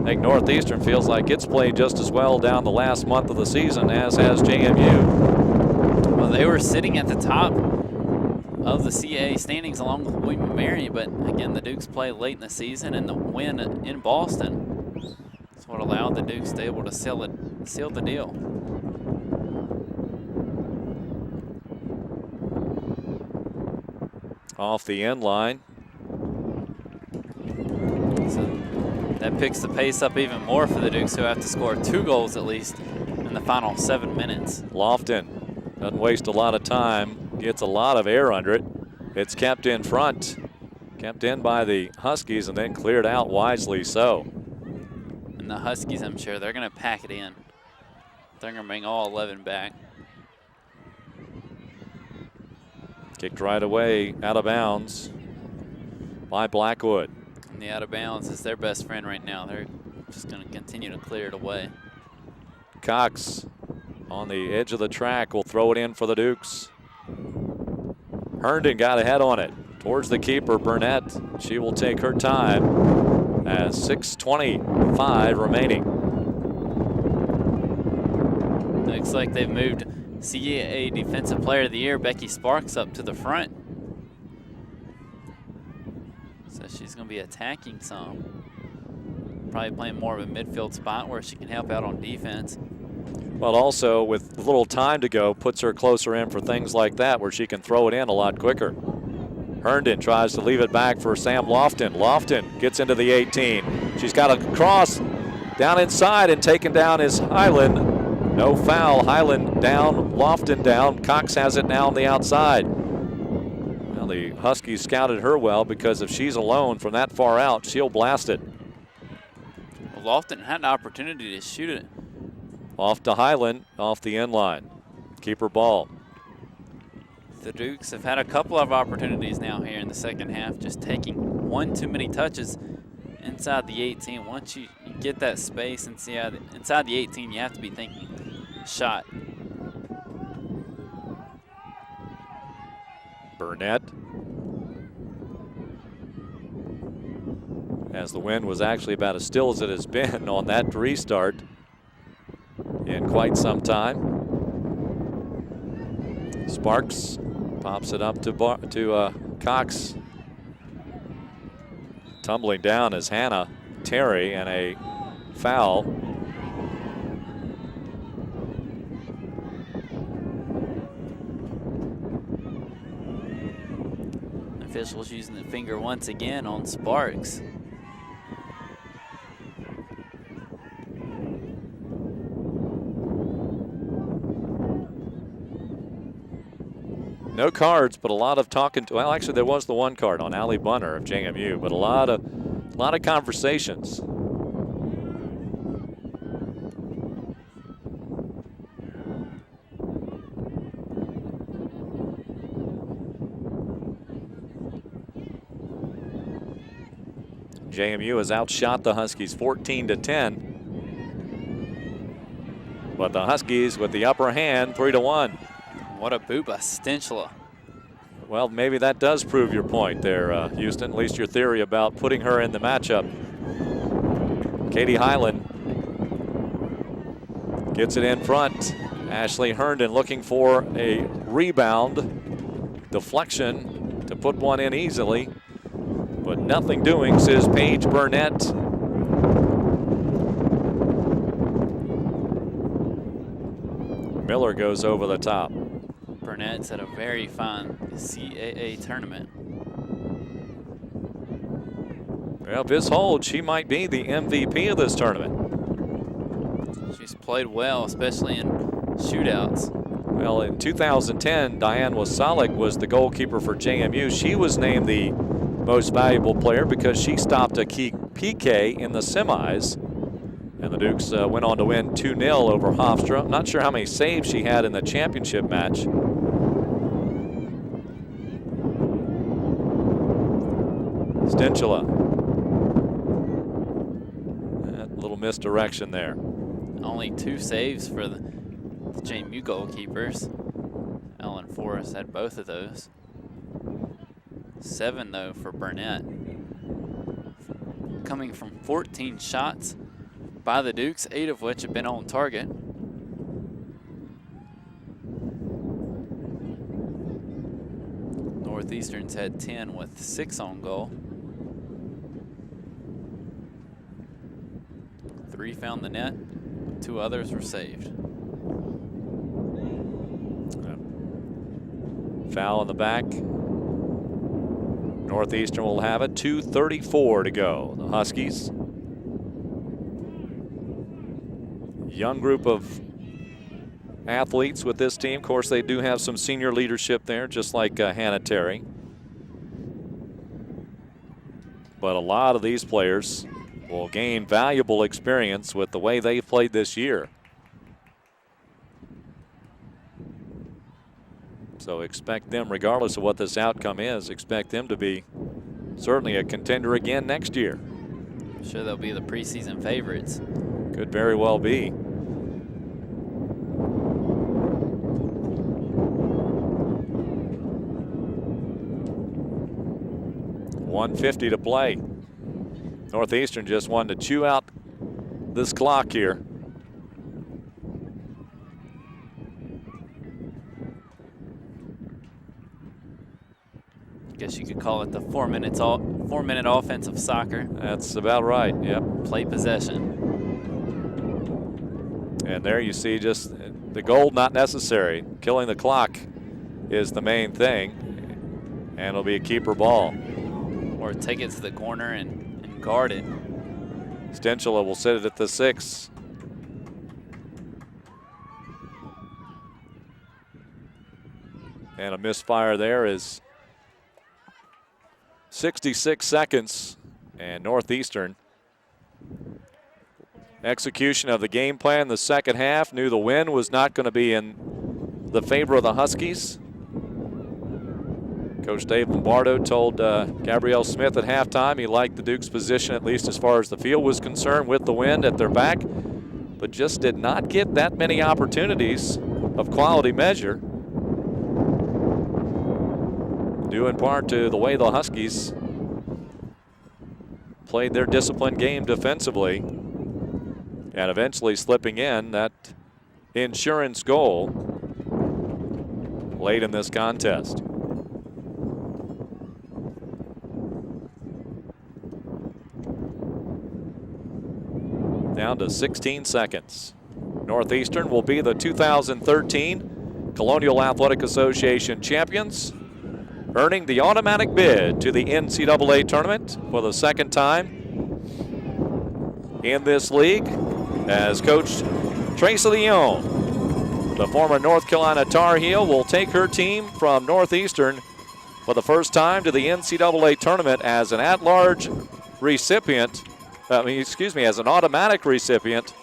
I think Northeastern feels like it's played just as well down the last month of the season as has JMU. Well, they were sitting at the top of the CAA standings along with William & Mary, but again, the Dukes play late in the season, and the win in Boston is what allowed the Dukes to be able to seal the deal. Off the end line. So that picks the pace up even more for the Dukes, who have to score 2 goals at least in the final 7 minutes. Lofton doesn't waste a lot of time, gets a lot of air under it. It's kept in front, kept in by the Huskies, and then cleared out wisely so. And the Huskies, I'm sure, they're going to pack it in. They're going to bring all 11 back. Kicked right away, out of bounds by Blackwood. And the out of bounds is their best friend right now. They're just going to continue to clear it away. Cox on the edge of the track will throw it in for the Dukes. Herndon got ahead on it towards the keeper, Burnett. She will take her time as 6:25 remaining. Looks like they've moved CAA Defensive Player of the Year, Becky Sparks, up to the front. So she's going to be attacking some. Probably playing more of a midfield spot where she can help out on defense. Well, also with a little time to go, puts her closer in for things like that where she can throw it in a lot quicker. Herndon tries to leave it back for Sam Lofton. Lofton gets into the 18. She's got a cross down inside, and taken down is Highland. No foul. Highland down, Lofton down. Cox has it now on the outside. Well, the Huskies scouted her well, because if she's alone from that far out, she'll blast it. Well, Lofton had an opportunity to shoot it. Off to Highland, off the end line. Keeper ball. The Dukes have had a couple of opportunities now here in the second half, just taking one too many touches inside the 18. Once you get that space inside the 18, you have to be thinking shot. Burnett. As the wind was actually about as still as it has been on that restart in quite some time. Sparks pops it up to Cox. Tumbling down is Hannah Terry, and a foul. Officials using the finger once again on Sparks. No cards, but a lot of talking to, well, actually there was the one card on Allie Bunner of JMU, but a lot of conversations. JMU has outshot the Huskies 14-10. But the Huskies with the upper hand, 3-1. What a boot by Stenchela. Well, maybe that does prove your point there, Houston, at least your theory about putting her in the matchup. Katie Highland gets it in front. Ashley Herndon looking for a rebound. Deflection to put one in easily, but nothing doing, says Paige Burnett. Miller goes over the top. Burnett's had a very fine CAA tournament. Well, if this holds, she might be the MVP of this tournament. She's played well, especially in shootouts. Well, in 2010, Diane Wasalik was the goalkeeper for JMU. She was named the most valuable player because she stopped a key PK in the semis. And the Dukes went on to win 2-0 over Hofstra. I'm not sure how many saves she had in the championship match. Stenchela. That little misdirection there. Only 2 saves for the JMU goalkeepers. Ellen Forrest had both of those. 7, though, for Burnett. Coming from 14 shots by the Dukes, 8 of which have been on target. Northeastern's had 10 with 6 on goal. 3 found the net, 2 others were saved. Foul in the back. Northeastern will have it. 2:34 to go. The Huskies. Young group of athletes with this team. Of course, they do have some senior leadership there, just like Hannah Terry. But a lot of these players will gain valuable experience with the way they've played this year. So expect them, regardless of what this outcome is, expect them to be certainly a contender again next year. I'm sure they'll be the preseason favorites. Could very well be. .150 to play. Northeastern just wanted to chew out this clock here. Guess you could call it the 4-minute offensive soccer. That's about right, yep. Play possession. And there you see just the goal not necessary. Killing the clock is the main thing. And it'll be a keeper ball. Or take it to the corner and guard it. Stenchela will set it at the 6. And a misfire there is 66 seconds, and Northeastern execution of the game plan the second half. Knew the win was not going to be in the favor of the Huskies. Coach Dave Lombardo told Gabrielle Smith at halftime he liked the Dukes' position, at least as far as the field was concerned, with the wind at their back, but just did not get that many opportunities of quality measure, due in part to the way the Huskies played their disciplined game defensively and eventually slipping in that insurance goal late in this contest. Down to 16 seconds. Northeastern will be the 2013 Colonial Athletic Association champions, earning the automatic bid to the NCAA Tournament for the second time in this league, as Coach Tracy Leone, the former North Carolina Tar Heel, will take her team from Northeastern for the first time to the NCAA Tournament as an at-large recipient, as an automatic recipient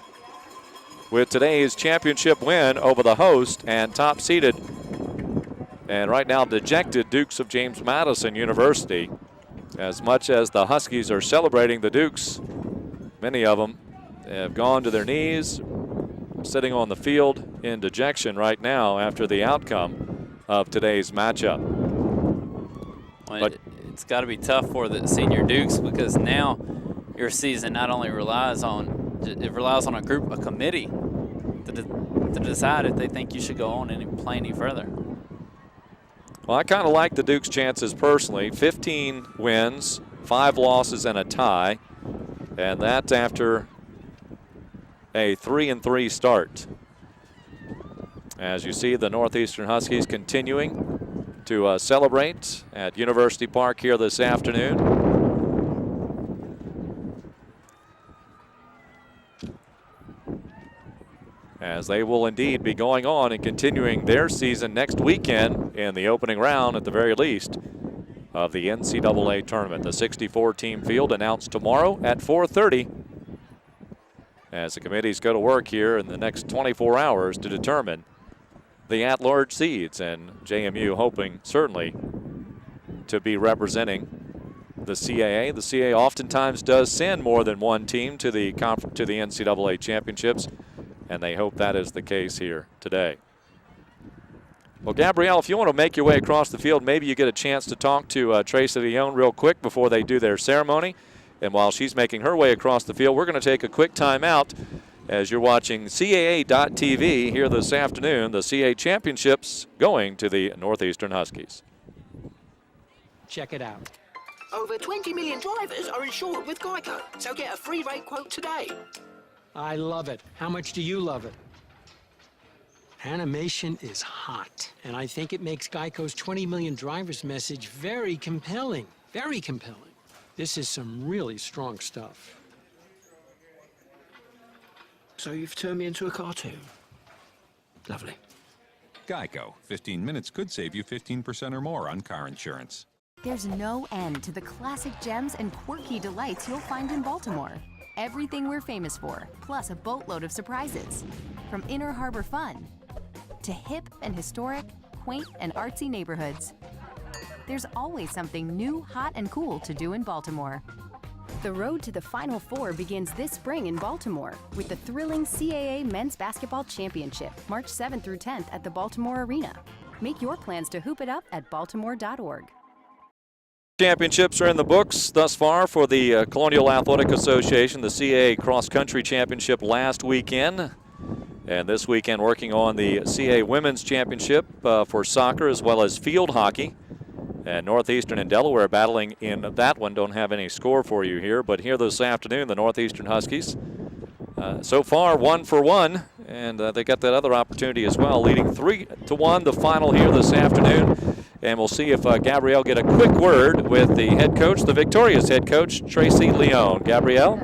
with today's championship win over the host and top-seeded and right now dejected Dukes of James Madison University. As much as the Huskies are celebrating the Dukes, many of them have gone to their knees, sitting on the field in dejection right now after the outcome of today's matchup. Well, it's got to be tough for the senior Dukes, because now your season not only relies on a committee to decide if they think you should go on and play any further. Well, I kind of like the Dukes' chances personally. 15 wins, 5 losses, and a tie. And that's after a 3-3 start. As you see, the Northeastern Huskies continuing to celebrate at University Park here this afternoon. As they will indeed be going on and continuing their season next weekend in the opening round, at the very least, of the NCAA Tournament. The 64-team field announced tomorrow at 4:30 as the committees go to work here in the next 24 hours to determine the at-large seeds, and JMU hoping certainly to be representing the CAA. The CAA oftentimes does send more than one team to the NCAA championships, and they hope that is the case here today. Well, Gabrielle, if you want to make your way across the field, maybe you get a chance to talk to Tracy Leone real quick before they do their ceremony. And while she's making her way across the field, we're going to take a quick timeout as you're watching CAA.TV here this afternoon. The CAA Championships going to the Northeastern Huskies. Check it out. Over 20 million drivers are insured with Geico, so get a free rate quote today. I love it. How much do you love it? Animation is hot, and I think it makes Geico's 20 million drivers message very compelling. Very compelling. This is some really strong stuff. So you've turned me into a cartoon. Lovely. Geico. 15 minutes could save you 15% or more on car insurance. There's no end to the classic gems and quirky delights you'll find in Baltimore. Everything we're famous for, plus a boatload of surprises. From Inner Harbor fun to hip and historic, quaint and artsy neighborhoods. There's always something new, hot, and cool to do in Baltimore. The road to the Final Four begins this spring in Baltimore with the thrilling CAA Men's Basketball Championship, March 7th through 10th at the Baltimore Arena. Make your plans to hoop it up at baltimore.org. Championships are in the books thus far for the Colonial Athletic Association. The CAA Cross Country Championship last weekend. And this weekend working on the CAA Women's Championship for soccer as well as field hockey. And Northeastern and Delaware battling in that one. Don't have any score for you here, but here this afternoon, the Northeastern Huskies so far 1 for 1, and they got that other opportunity as well, leading 3-1 the final here this afternoon. And we'll see if Gabrielle get a quick word with the head coach, the victorious head coach, Tracy Leone. Gabrielle?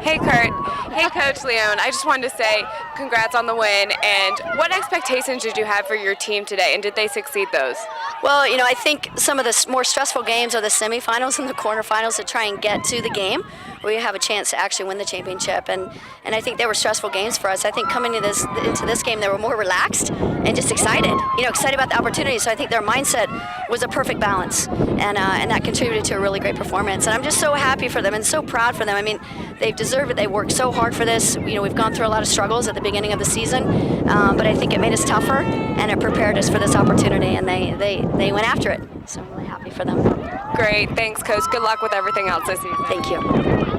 Hey, Kurt. Hey, Coach Leone. I just wanted to say congrats on the win. And what expectations did you have for your team today, and did they succeed those? Well, you know, I think some of the more stressful games are the semifinals and the quarterfinals to try and get to the game where you have a chance to actually win the championship. And I think they were stressful games for us. I think coming into this game, they were more relaxed and just excited, excited about the opportunity. So I think their mindset was a perfect balance, and that contributed to a really great performance. And I'm just so happy for them and so proud for them. I mean, they've deserved it. They worked so hard for this. We've gone through a lot of struggles at the beginning of the season, but I think it made us tougher and it prepared us for this opportunity, and they went after it. So I'm really happy for them. Great. Thanks, Coach. Good luck with everything else this season. Thank you.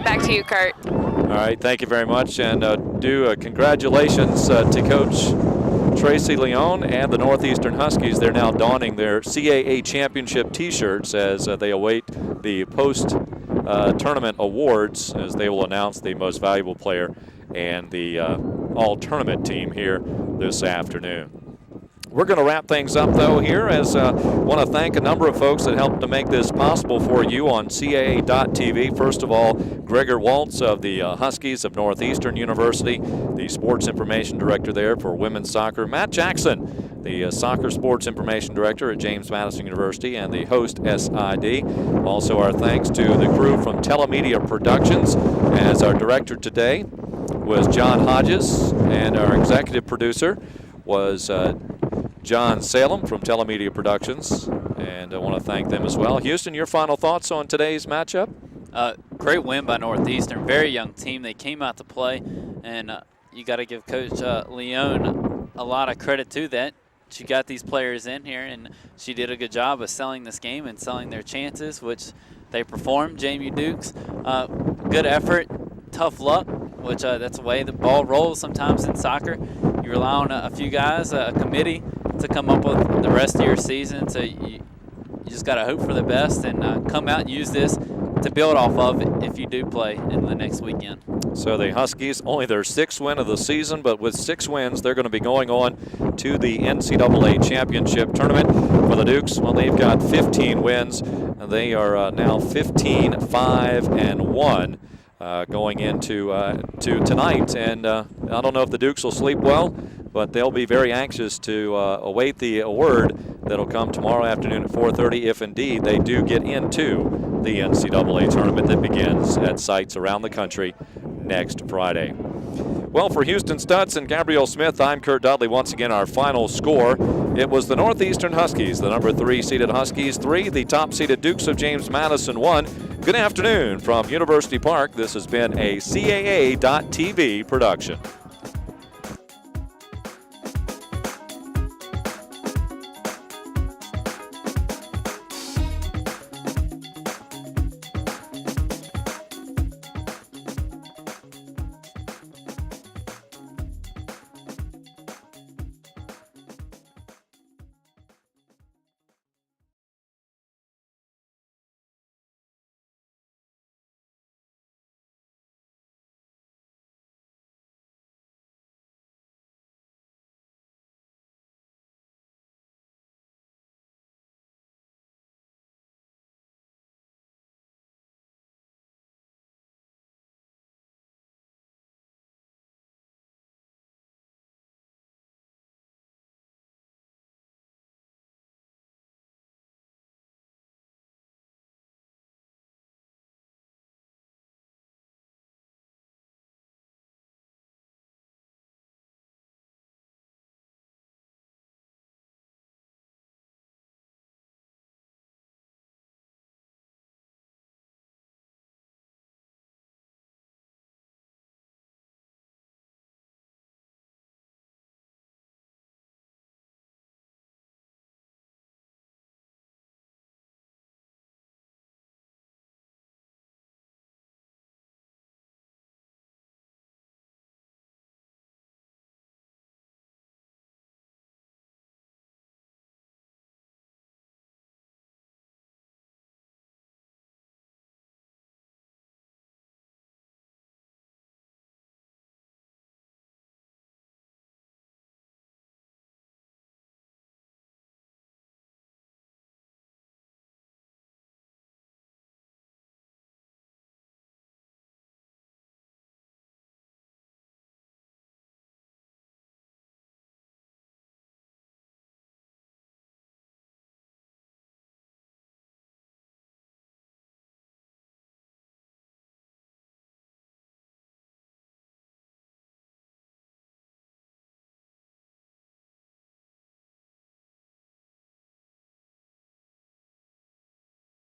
Back to you, Kurt. All right, thank you very much, and congratulations to Coach Tracy Leone and the Northeastern Huskies. They're now donning their CAA Championship T-shirts as they await the post-tournament awards, as they will announce the most valuable player and the all-tournament team here this afternoon. We're going to wrap things up, though, here, as I want to thank a number of folks that helped to make this possible for you on CAA.TV. First of all, Gregor Waltz of the Huskies of Northeastern University, the Sports Information Director there for women's soccer. Matt Jackson, the Soccer Sports Information Director at James Madison University and the host SID. Also, our thanks to the crew from Telemedia Productions, as our director today was John Hodges, and our executive producer was John Salem from Telemedia Productions, and I want to thank them as well. Houston, your final thoughts on today's matchup? Great win by Northeastern. Very young team. They came out to play, and you got to give Coach Leone a lot of credit to that. She got these players in here, and she did a good job of selling this game and selling their chances, which they performed. JMU Dukes, good effort, tough luck, which that's the way the ball rolls sometimes in soccer. You rely on a few guys, a committee, to come up with the rest of your season. So you just got to hope for the best and come out and use this to build off of if you do play in the next weekend. So the Huskies, only their 6th win of the season, but with 6 wins, they're going to be going on to the NCAA Championship Tournament. For the Dukes, well, they've got 15 wins. They are now 15-5-1. Going into to tonight, and I don't know if the Dukes will sleep well, but they'll be very anxious to await the award that'll come tomorrow afternoon at 4:30 if indeed they do get into the NCAA tournament that begins at sites around the country next Friday. Well, for Houston Stutz and Gabrielle Smith, I'm Kurt Dudley. Once again, our final score. It was the Northeastern Huskies, the number 3 seeded Huskies 3, the top seeded Dukes of James Madison 1. Good afternoon from University Park. This has been a CAA.TV production.